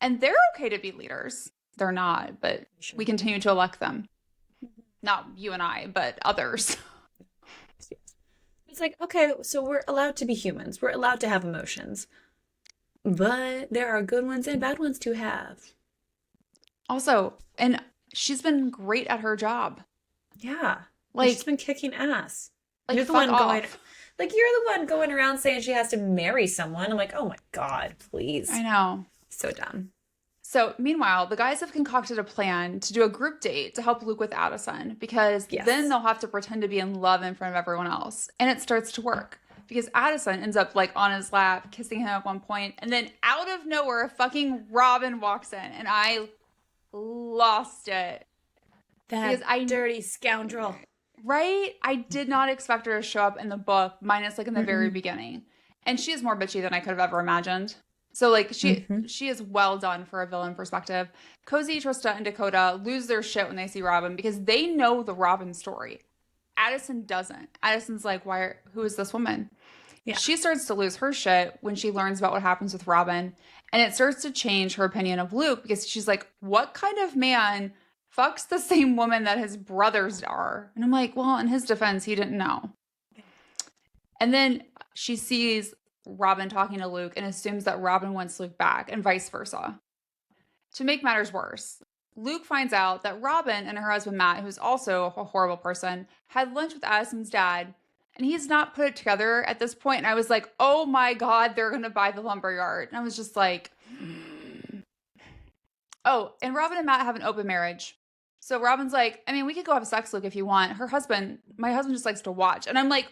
and they're okay to be leaders. They're not, but we continue to elect them. Not you and I, but others. It's like, okay, so we're allowed to be humans. We're allowed to have emotions. But there are good ones and bad ones to have. Also, and she's been great at her job. Yeah. Like, she's been kicking ass. Like, you're the one going, like, you're the one going around saying she has to marry someone. I'm like, oh my God, please. I know. So dumb. So meanwhile, the guys have concocted a plan to do a group date to help Luke with Addison, because then they'll have to pretend to be in love in front of everyone else. And it starts to work because Addison ends up like on his lap, kissing him at one point, and then out of nowhere, fucking Robin walks in, and I lost it. That dirty scoundrel. Right? I did not expect her to show up in the book, minus like in the very beginning. And she is more bitchy than I could have ever imagined. So, like, she is well done for a villain perspective. Cozy, Trista, and Dakota lose their shit when they see Robin because they know the Robin story. Addison doesn't. Addison's like, who is this woman? Yeah. She starts to lose her shit when she learns about what happens with Robin. And it starts to change her opinion of Luke because she's like, what kind of man fucks the same woman that his brothers are? And I'm like, well, in his defense, he didn't know. And then she sees Robin talking to Luke and assumes that Robin wants Luke back and vice versa. To make matters worse, Luke finds out that Robin and her husband Matt, who's also a horrible person, had lunch with Addison's dad, and he's not put it together at this point. And I was like, oh my God, they're going to buy the lumberyard. And I was just like, oh, and Robin and Matt have an open marriage. So Robin's like, I mean, we could go have sex, Luke, if you want. My husband just likes to watch. And I'm like,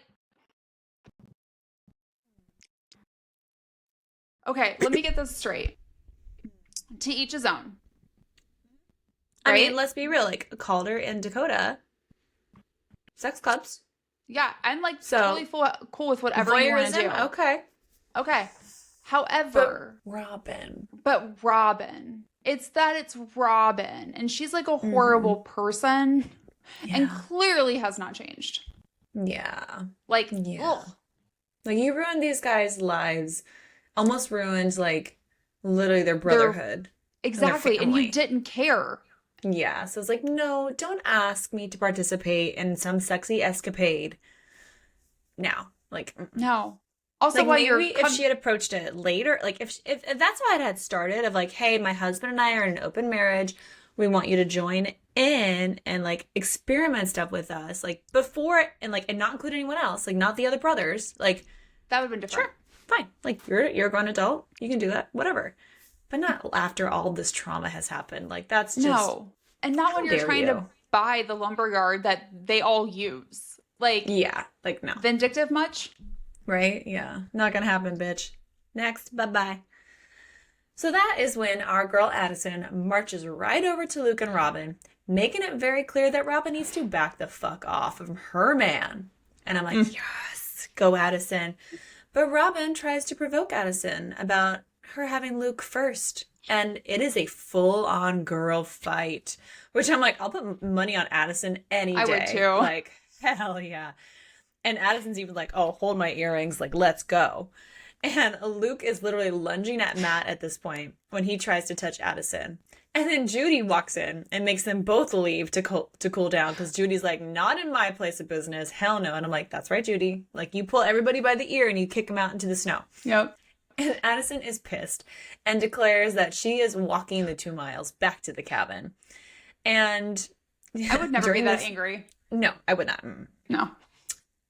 okay, let me get this straight. To each his own. I Right? mean, let's be real. Like Calder and Dakota, sex clubs, Yeah, I'm like So, totally cool with whatever you want to do. voyeurism. Okay, Okay. but However, Robin. Robin, it's Robin, and she's like a horrible person and Yeah, clearly has not changed. yeah, Like, yeah. ugh. Like you ruined these guys' lives, almost ruined like literally their They're brotherhood and their exactly, and you family. didn't care. Yeah, so it's like, no, don't ask me to participate in some sexy escapade now. Like, No. Also, like while maybe if she had approached it later, like if that's why it had started of like, hey, my husband and I are in an open marriage, we want you to join in and like experiment stuff with us, like before and not include anyone else, like not the other brothers, like that would have been different. sure, fine, like you're a grown adult, you can do that, whatever, but not after all this trauma has happened. Like that's just No. And not when how you're dare trying to you? buy the lumberyard that they all use. Like, Yeah, like no. vindictive much? Right? Yeah. Not gonna happen, bitch. Next. Bye-bye. So that is when our girl Addison marches right over to Luke and Robin, making it very clear that Robin needs to back the fuck off of her man. And I'm like, yes, go Addison. But Robin tries to provoke Addison about her having Luke first. And it is a full-on girl fight, which I'm like, I'll put money on Addison any I would day. too. Like, hell yeah. And Addison's even like, oh, hold my earrings, like, let's go. And Luke is literally lunging at Matt at this point when he tries to touch Addison. And then Judy walks in and makes them both leave to cool down because Judy's like, not in my place of business. Hell no. And I'm like, that's right, Judy. Like, you pull everybody by the ear and you kick them out into the snow. Yep. And Addison is pissed and declares that she is walking the 2 miles back to the cabin. And I would never be during that this, angry. no, I would not. No.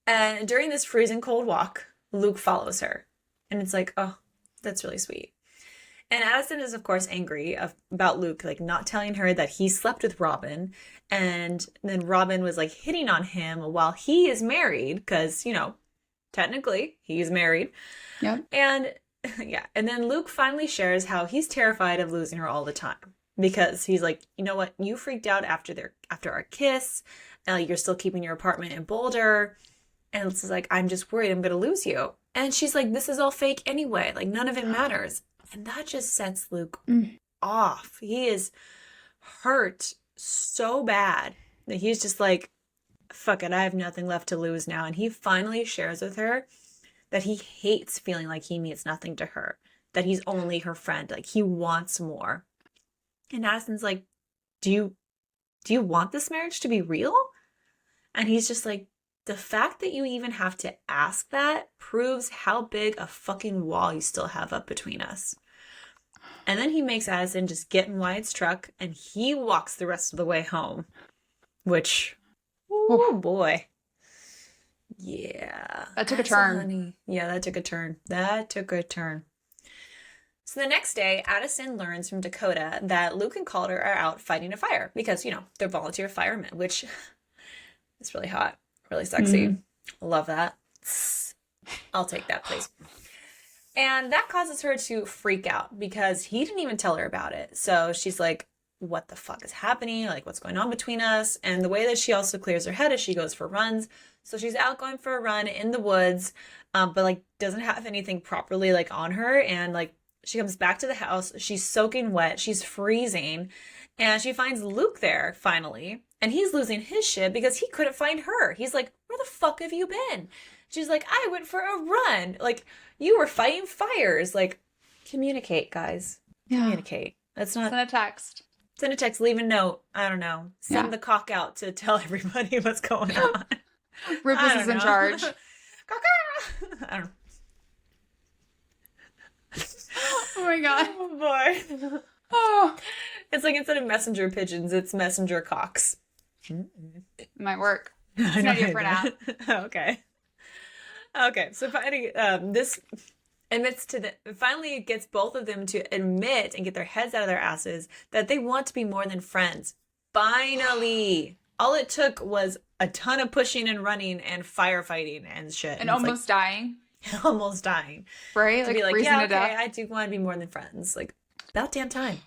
And during this freezing cold walk, Luke follows her. And it's like, oh, that's really sweet. And Addison is, of course, angry about Luke, like, not telling her that he slept with Robin. And then Robin was, like, hitting on him while he is married, because, technically, he's married. Yep. And, yeah. And then Luke finally shares how he's terrified of losing her all the time. Because he's like, you know what? You freaked out after our kiss. You're still keeping your apartment in Boulder. And it's like, I'm just worried I'm going to lose you. And she's like, this is all fake anyway. Like, none of it matters. And that just sets Luke off. He is hurt so bad that he's just like, fuck it, I have nothing left to lose now. And he finally shares with her that he hates feeling like he means nothing to her, that he's only her friend. Like, he wants more. And Addison's like, do you want this marriage to be real? And he's just like, the fact that you even have to ask that proves how big a fucking wall you still have up between us. And then he makes Addison just get in Wyatt's truck and he walks the rest of the way home. Which, oh boy. Yeah. That took a Addison, turn. honey. Yeah, that took a turn. That took a turn. So the next day, Addison learns from Dakota that Luke and Calder are out fighting a fire because, they're volunteer firemen, which is really hot. Really sexy. Love that. I'll take that, please. And that causes her to freak out because he didn't even tell her about it. So she's like, what the fuck is happening? Like, what's going on between us? And the way that she also clears her head is she goes for runs. So she's out going for a run in the woods, but like doesn't have anything properly like on her. And like she comes back to the house. She's soaking wet. She's freezing. And she finds Luke there finally. And he's losing his shit because he couldn't find her. He's like, where the fuck have you been? She's like, I went for a run. Like, you were fighting fires. Like, communicate, guys. Yeah. Communicate. That's not... Send a text. Send a text, leave a note. I don't know. Send the cock out to tell everybody what's going on. Rufus is in charge. I don't know. Oh my God. Oh boy. Oh, It's like instead of messenger pigeons, it's messenger cocks. it might work. I It's an know idea I for an app. did. Okay. Okay. So finally, this admits to the finally it gets both of them to admit and get their heads out of their asses that they want to be more than friends. Finally. All it took was a ton of pushing and running and firefighting and shit. And And it's like almost dying, almost dying. right? To Like be like, freezing yeah, to okay, death. I do want to be more than friends. Like, about damn time.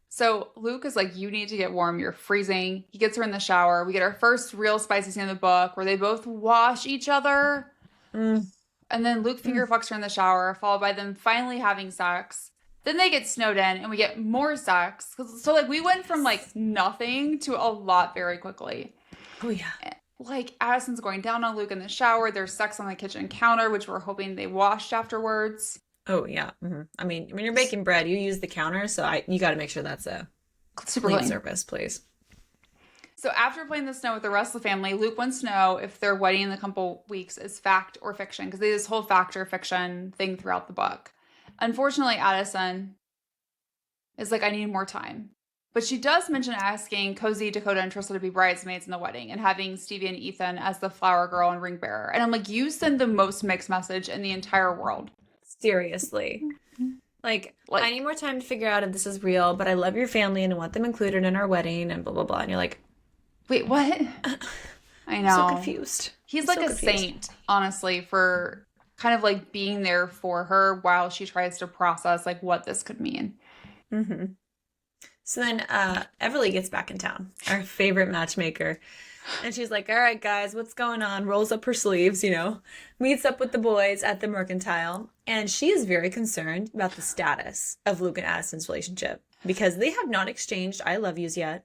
So Luke is like, you need to get warm. You're freezing. He gets her in the shower. We get our first real spicy scene in the book where they both wash each other. Mm, And then Luke finger fucks her in the shower, followed by them finally having sex. Then they get snowed in and we get more sex. So like we went from like nothing to a lot very quickly. oh, yeah. Like Addison's going down on Luke in the shower. There's sex on the kitchen counter, which we're hoping they washed afterwards. Oh, yeah. I mean, when you're baking bread, you use the counter, so you got to make sure that's a Super clean clean. surface, please. So after playing the snow with the rest of the family, Luke wants to know if their wedding in a couple weeks is fact or fiction, because they do this whole fact or fiction thing throughout the book. Unfortunately, Addison is like, I need more time. But she does mention asking Cozy, Dakota, and Trista to be bridesmaids in the wedding and having Stevie and Ethan as the flower girl and ring bearer. And I'm like, you send the most mixed message in the entire world. Seriously. Like, I need more time to figure out if this is real, but I love your family and I want them included in our wedding and blah, blah, blah. And you're like, wait, what? I know. so confused. He's I'm like so a confused. saint, honestly, for kind of like being there for her while she tries to process like what this could mean. Mm-hmm. So then Everly gets back in town, our favorite matchmaker. And she's like, all right, guys, what's going on? Rolls up her sleeves, meets up with the boys at the Mercantile. And she is very concerned about the status of Luke and Addison's relationship because they have not exchanged I love yous yet.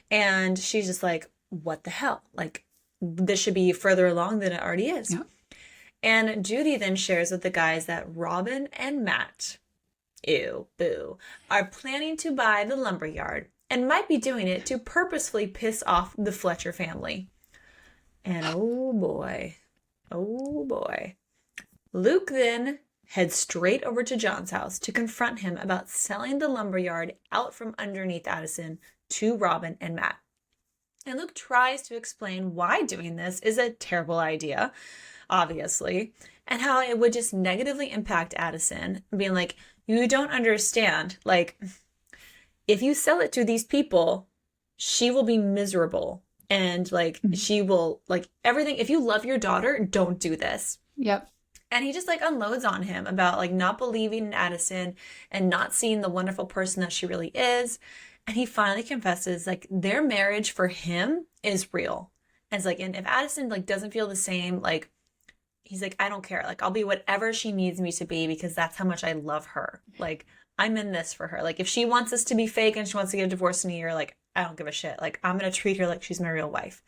And she's just like, what the hell? Like, this should be further along than it already is. Yeah. And Judy then shares with the guys that Robin and Matt, ew, boo, are planning to buy the lumberyard and might be doing it to purposefully piss off the Fletcher family. And oh boy, Luke then heads straight over to John's house to confront him about selling the lumberyard out from underneath Addison to Robin and Matt. And Luke tries to explain why doing this is a terrible idea, obviously, and how it would just negatively impact Addison, being like, you don't understand. Like, if you sell it to these people, she will be miserable. And like, she will like everything. If you love your daughter, don't do this. Yep. And he just like unloads on him about like not believing in Addison and not seeing the wonderful person that she really is. And he finally confesses like their marriage for him is real. And it's like, and if Addison like doesn't feel the same, like he's like, I don't care. Like I'll be whatever she needs me to be because that's how much I love her. Like I'm in this for her. Like if she wants us to be fake and she wants to get divorced in a year, like I don't give a shit. Like I'm going to treat her like she's my real wife.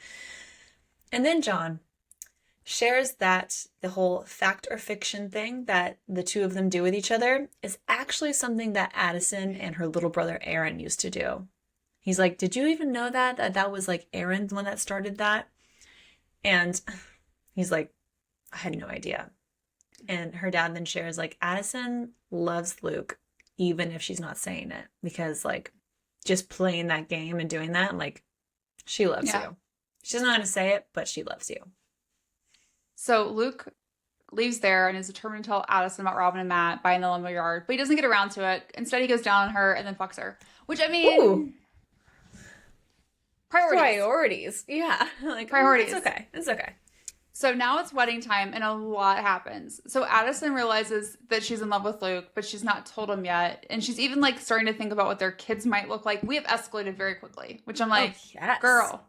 And then John shares that the whole fact or fiction thing that the two of them do with each other is actually something that Addison and her little brother Aaron used to do. He's like, did you even know that was like Aaron, the one that started that? And he's like, I had no idea. And her dad then shares like, Addison loves Luke, even if she's not saying it, because like just playing that game and doing that, like she loves you. She doesn't know how to say it, but she loves you. So Luke leaves there and is determined to tell Addison about Robin and Matt buying the lumberyard, but he doesn't get around to it. Instead, he goes down on her and then fucks her. Which, I mean, ooh. Priorities. Yeah. Like, Priorities. It's okay. So now it's wedding time and a lot happens. So Addison realizes that she's in love with Luke, but she's not told him yet. And she's even like starting to think about what their kids might look like. We have escalated very quickly, which I'm like, yes. Girl.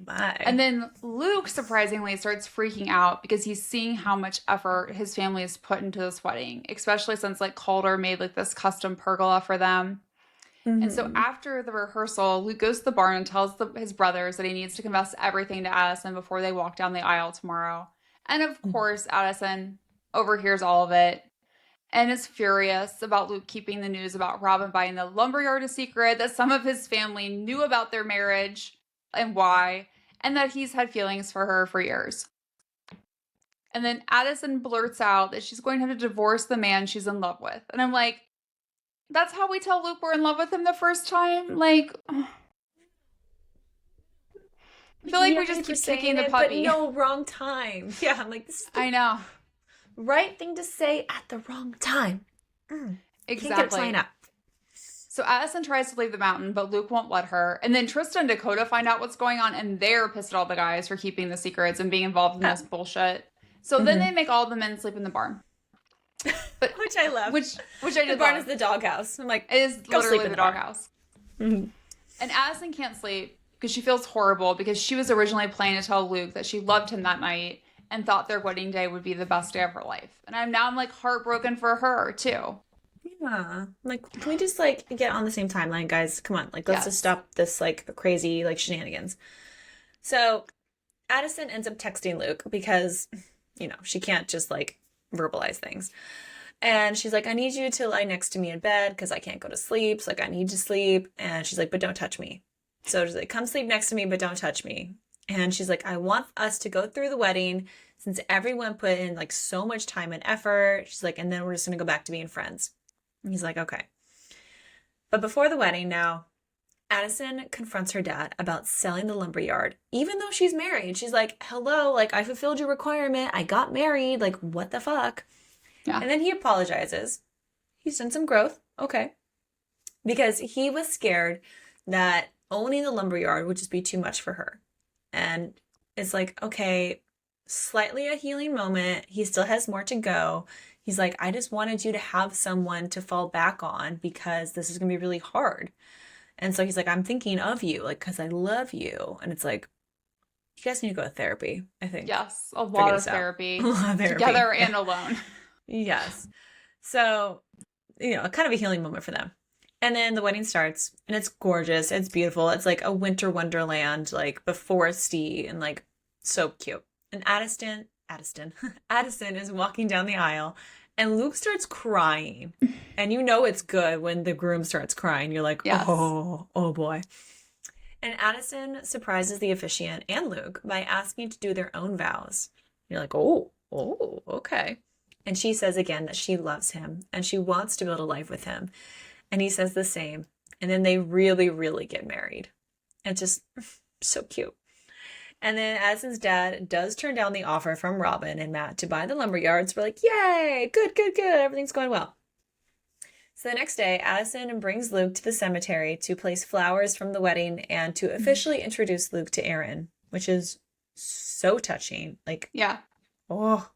My. And then Luke surprisingly starts freaking out because he's seeing how much effort his family has put into this wedding, especially since like Calder made like this custom pergola for them. And so after the rehearsal, Luke goes to the barn and tells his brothers that he needs to confess everything to Addison before they walk down the aisle tomorrow. And of course, Addison overhears all of it and is furious about Luke keeping the news about Robin buying the lumberyard a secret, that some of his family knew about their marriage and why, and that he's had feelings for her for years. And then Addison blurts out that she's going to have to divorce the man she's in love with. And I'm like, That's how we tell Luke we're in love with him the first time. Like, I feel like we Yay just for keep kicking saying the it, but puppy. no, wrong time. Yeah, I'm like, this is the I know. right thing to say at the wrong time. Can't get it to line Exactly. up. So Addison tries to leave the mountain, but Luke won't let her. And then Tristan and Dakota find out what's going on, and they're pissed at all the guys for keeping the secrets and being involved in Oh. this bullshit. So then they make all the men sleep in the barn. But Which I love. which I The did barn love. is the doghouse. I'm like, It is go sleep literally in the the barn. doghouse. And Addison can't sleep because she feels horrible because she was originally planning to tell Luke that she loved him that night and thought their wedding day would be the best day of her life. And I'm like heartbroken for her too. Yeah. Like, can we just like get on the same timeline, guys? Come on. Like, let's just Yes. stop this like crazy like shenanigans. So Addison ends up texting Luke because, she can't just like verbalize things. And she's like, I need you to lie next to me in bed because I can't go to sleep. So like, I need to sleep. And she's like, but don't touch me. So she's like, come sleep next to me, but don't touch me. And she's like, I want us to go through the wedding since everyone put in like so much time and effort. She's like, and then we're just going to go back to being friends. And he's like, okay. But before the wedding now, Addison confronts her dad about selling the lumberyard, even though she's married. She's like, hello, like I fulfilled your requirement. I got married. Like, what the fuck? Yeah. And then he apologizes. He's done some growth. Okay. Because he was scared that owning the lumberyard would just be too much for her. And it's like, okay, slightly a healing moment. He still has more to go. He's like, I just wanted you to have someone to fall back on because this is going to be really hard. And so he's like, I'm thinking of you, like, because I love you. And it's like, you guys need to go to therapy, I think. Yes, a Figure lot of this out. therapy. A lot of therapy. Together Yeah. and alone. Yes. So, kind of a healing moment for them. And then the wedding starts, and it's gorgeous. It's beautiful. It's like a winter wonderland, like foresty and like so cute. And Addison is walking down the aisle, and Luke starts crying. And it's good when the groom starts crying. You're like, Yes. oh boy. And Addison surprises the officiant and Luke by asking to do their own vows. You're like, oh, okay. And she says again that she loves him and she wants to build a life with him. And he says the same. And then they really, really get married. It's just so cute. And then Addison's dad does turn down the offer from Robin and Matt to buy the lumberyards. We're like, yay, good. Everything's going well. So the next day, Addison brings Luke to the cemetery to place flowers from the wedding and to officially introduce Luke to Aaron, which is so touching. Like, Yeah. oh.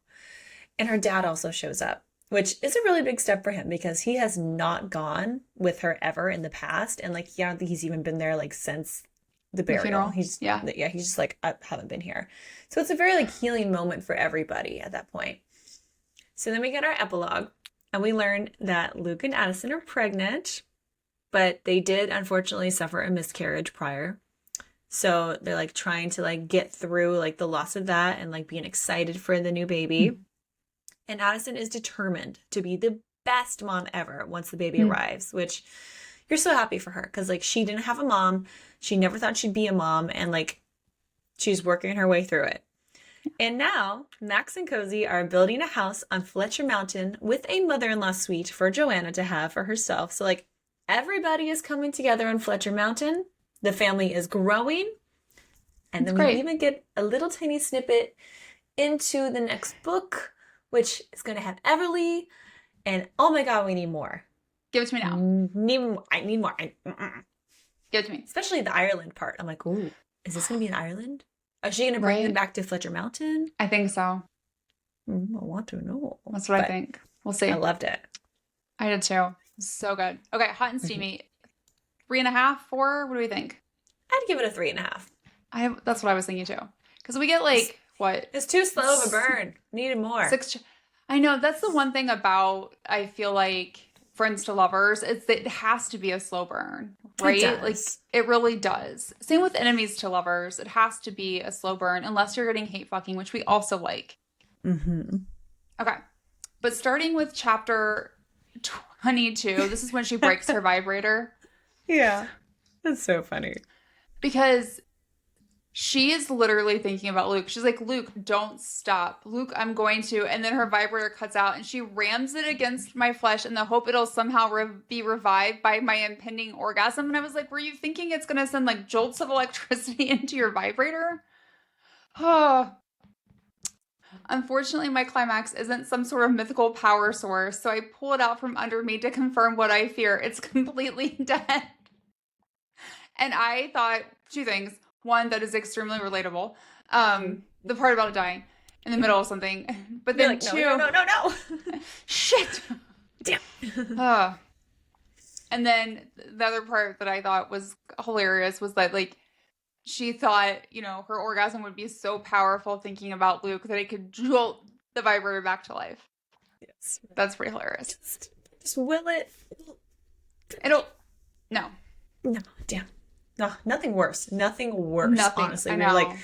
And her dad also shows up, which is a really big step for him because he has not gone with her ever in the past. And like, I don't think he's even been there like since the burial. Funeral. He's He's just like, I haven't been here. So it's a very like healing moment for everybody at that point. So then we get our epilogue and we learn that Luke and Addison are pregnant, but they did unfortunately suffer a miscarriage prior. So they're like trying to like get through like the loss of that and like being excited for the new baby. And Addison is determined to be the best mom ever once the baby arrives, which you're so happy for her because like she didn't have a mom. She never thought she'd be a mom and like she's working her way through it. And now Max and Cozy are building a house on Fletcher Mountain with a mother-in-law suite for Johanna to have for herself. So like everybody is coming together on Fletcher Mountain. The family is growing. And then we even get a little tiny snippet into the next book, which is going to have Everly. And oh my God, we need more. Give it to me now. I need more. Give it to me. Especially the Ireland part. I'm like, ooh, is this going to be in Ireland? Is she going to bring them back to Fletcher Mountain? I think so. I want to know. That's what I think. We'll see. I loved it. I did too. So good. Okay, hot and steamy. 3.5, 4? What do we think? I'd give it a 3.5. That's what I was thinking too. Because we get like, what? It's too slow of a burn. Needed more. 6. I know. That's the one thing about, I feel like, Friends to Lovers, it's that it has to be a slow burn, right? It does. Like, it really does. Same with Enemies to Lovers. It has to be a slow burn, unless you're getting hate fucking, which we also like. Okay. But starting with chapter 22, this is when she breaks her vibrator. Yeah. That's so funny. Because She is literally thinking about Luke. She's like, Luke, don't stop. Luke, I'm going to. And then her vibrator cuts out and she rams it against my flesh in the hope it'll somehow be revived by my impending orgasm. And I was like, were you thinking it's going to send like jolts of electricity into your vibrator? Oh. Unfortunately, my climax isn't some sort of mythical power source, so I pull it out from under me to confirm what I fear. It's completely dead. And I thought two things. One, that is extremely relatable. The part about it dying in the middle of something. But You're then like, no, two, no. shit. Damn. And then the other part that I thought was hilarious was that like she thought, you know, her orgasm would be so powerful thinking about Luke that it could jolt the vibrator back to life. Yes. That's pretty hilarious. Just will it. It'll, no. No, damn. No, nothing worse. Nothing worse, Nothing. honestly. I When know. you're like,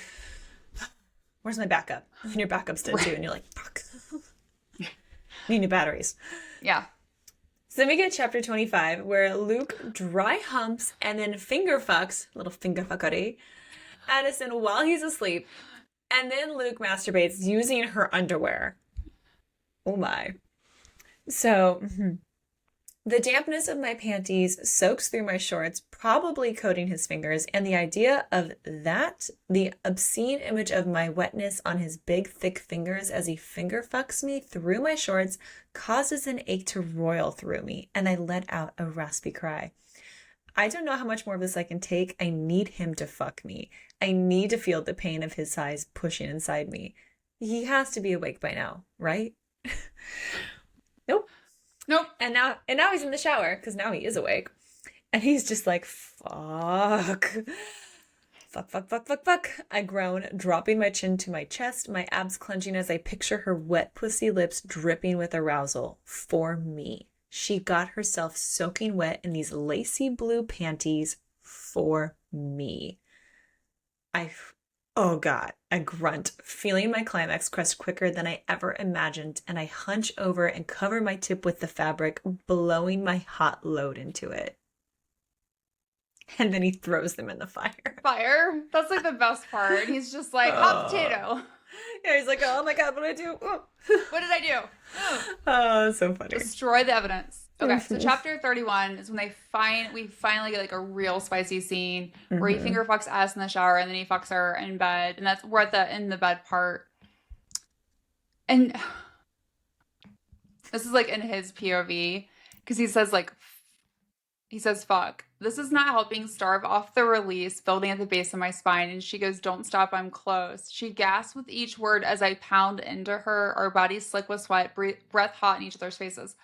where's my backup? And your backup's dead too, and you're like, fuck. Need new batteries. Yeah. So then we get chapter 25, where Luke dry humps and then finger fucks, little finger fuckery, Addison while he's asleep. And then Luke masturbates using her underwear. Oh my. So, the dampness of my panties soaks through my shorts, probably coating his fingers, and the idea of that, the obscene image of my wetness on his big, thick fingers as he finger fucks me through my shorts, causes an ache to roil through me, and I let out a raspy cry. I don't know how much more of this I can take. I need him to fuck me. I need to feel the pain of his size pushing inside me. He has to be awake by now, right? Nope. And now he's in the shower because now he is awake. And he's just like, fuck. Fuck. I groan, dropping my chin to my chest, my abs clenching as I picture her wet pussy lips dripping with arousal for me. She got herself soaking wet in these lacy blue panties for me. Oh God, I grunt, feeling my climax crest quicker than I ever imagined, and I hunch over and cover my tip with the fabric, blowing my hot load into it. And then he throws them in the fire. Fire? That's like the best part. He's just like, hot potato. Yeah, he's like, oh my God, what did I do? Oh. What did I do? Oh, so funny. Destroy the evidence. Okay, so chapter 31 is when we finally get like a real spicy scene where he finger fucks Alice in the shower and then he fucks her in bed, and we're at the in the bed part. And this is like in his POV because he says fuck. This is not helping starve off the release building at the base of my spine. And she goes, don't stop, I'm close. She gasps with each word as I pound into her, our bodies slick with sweat, breath hot in each other's faces.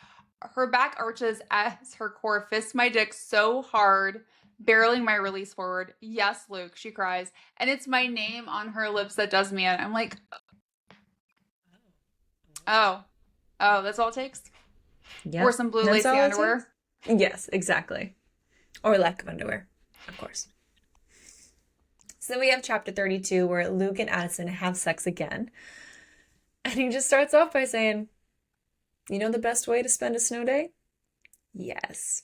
Her back arches as her core fists my dick so hard, barreling my release forward. Yes, Luke, she cries. And it's my name on her lips that does me in. I'm like, oh, that's all it takes? Yeah. Or some blue lacy underwear? Yes, exactly. Or lack of underwear, of course. So then we have chapter 32 where Luke and Addison have sex again. And he just starts off by saying, you know the best way to spend a snow day? Yes.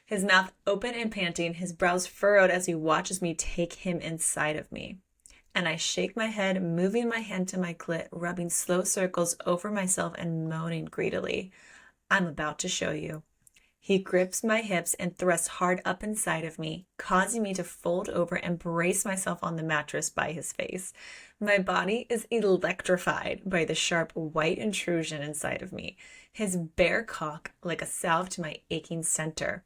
His mouth open and panting, his brows furrowed as he watches me take him inside of me. And I shake my head, moving my hand to my clit, rubbing slow circles over myself and moaning greedily. I'm about to show you. He grips my hips and thrusts hard up inside of me, causing me to fold over and brace myself on the mattress by his face. My body is electrified by the sharp white intrusion inside of me, his bare cock like a salve to my aching center.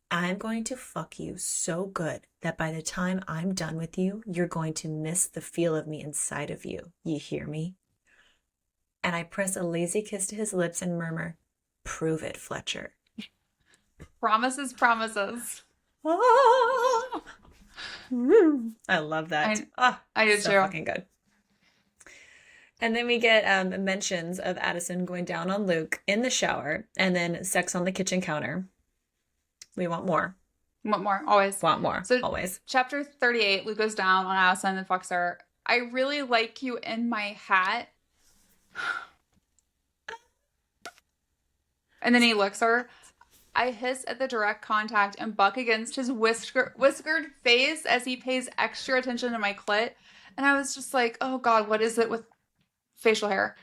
I'm going to fuck you so good that by the time I'm done with you, you're going to miss the feel of me inside of you. You hear me? And I press a lazy kiss to his lips and murmur, prove it, Fletcher. Promises. Oh. I love that. I do so too. Fucking good. And then we get mentions of Addison going down on Luke in the shower and then sex on the kitchen counter. We want more. Want more, always. Want more, so, always. Chapter 38, Luke goes down on Addison and fucks her. I really like you in my hat. And then he licks her. I hiss at the direct contact and buck against his whiskered face as he pays extra attention to my clit. And I was just like, oh God, what is it with facial hair?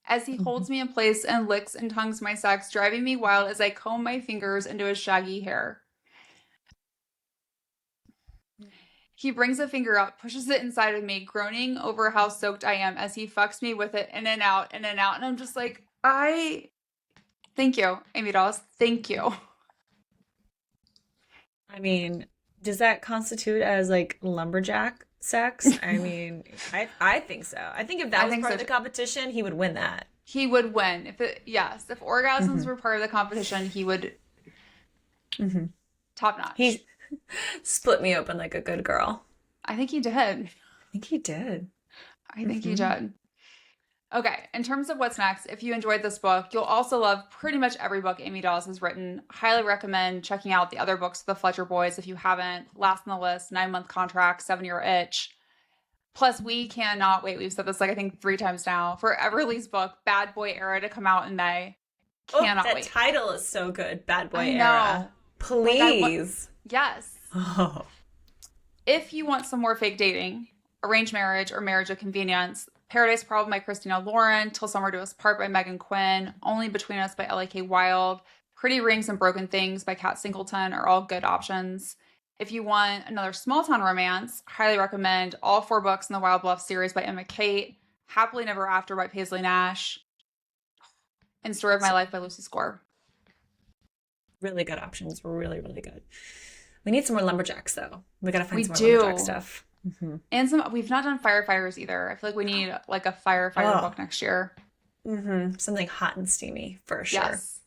As he holds me in place and licks and tongues my sex, driving me wild as I comb my fingers into his shaggy hair. He brings a finger up, pushes it inside of me, groaning over how soaked I am as he fucks me with it in and out, in and out. And I'm just like, thank you, Amy Daws. Thank you. I mean, does that constitute as like lumberjack sex? I mean, I think so. I think if that was part of the competition, he would win that. He would win. If orgasms were part of the competition, he would top notch. He split me open like a good girl. I think he did. I think he did. Okay, in terms of what's next, if you enjoyed this book, you'll also love pretty much every book Amy Daws has written. Highly recommend checking out the other books of the Fletcher boys if you haven't. Last on the list, 9-month contract, 7-year itch. Plus, we cannot wait. We've said this like I think 3 times now for Everly's book, Bad Boy Era, to come out in May. Cannot wait. That title is so good, Bad Boy Era. Please. Yes. Oh. If you want some more fake dating, arranged marriage or marriage of convenience, Paradise Problem by Christina Lauren, Till Summer Do Us Part by Megan Quinn, Only Between Us by L.A.K. Wild, Pretty Rings and Broken Things by Kat Singleton are all good options. If you want another small town romance, highly recommend all 4 books in the Wild Bluff series by Emma Kate, Happily Never After by Paisley Nash, and Story of My Life by Lucy Score. Really good options. Really, really good. We need some more lumberjacks, though. We gotta find some more lumberjack stuff. And we've not done firefighters either. I feel like we need like a firefighter book next year. Something hot and steamy for sure. Yes.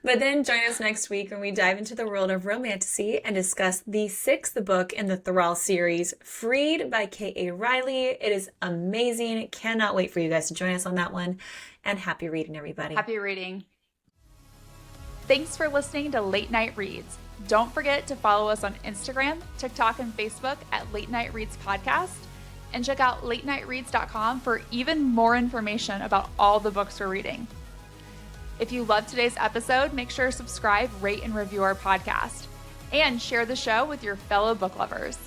But then join us next week when we dive into the world of romantasy and discuss the 6th book in the Thrall series, Freed by K.A. Riley. It is amazing. Cannot wait for you guys to join us on that one. And happy reading, everybody. Happy reading. Thanks for listening to Late Night Reads. Don't forget to follow us on Instagram, TikTok, and Facebook at Late Night Reads Podcast. And check out latenightreads.com for even more information about all the books we're reading. If you loved today's episode, make sure to subscribe, rate, and review our podcast. And share the show with your fellow book lovers.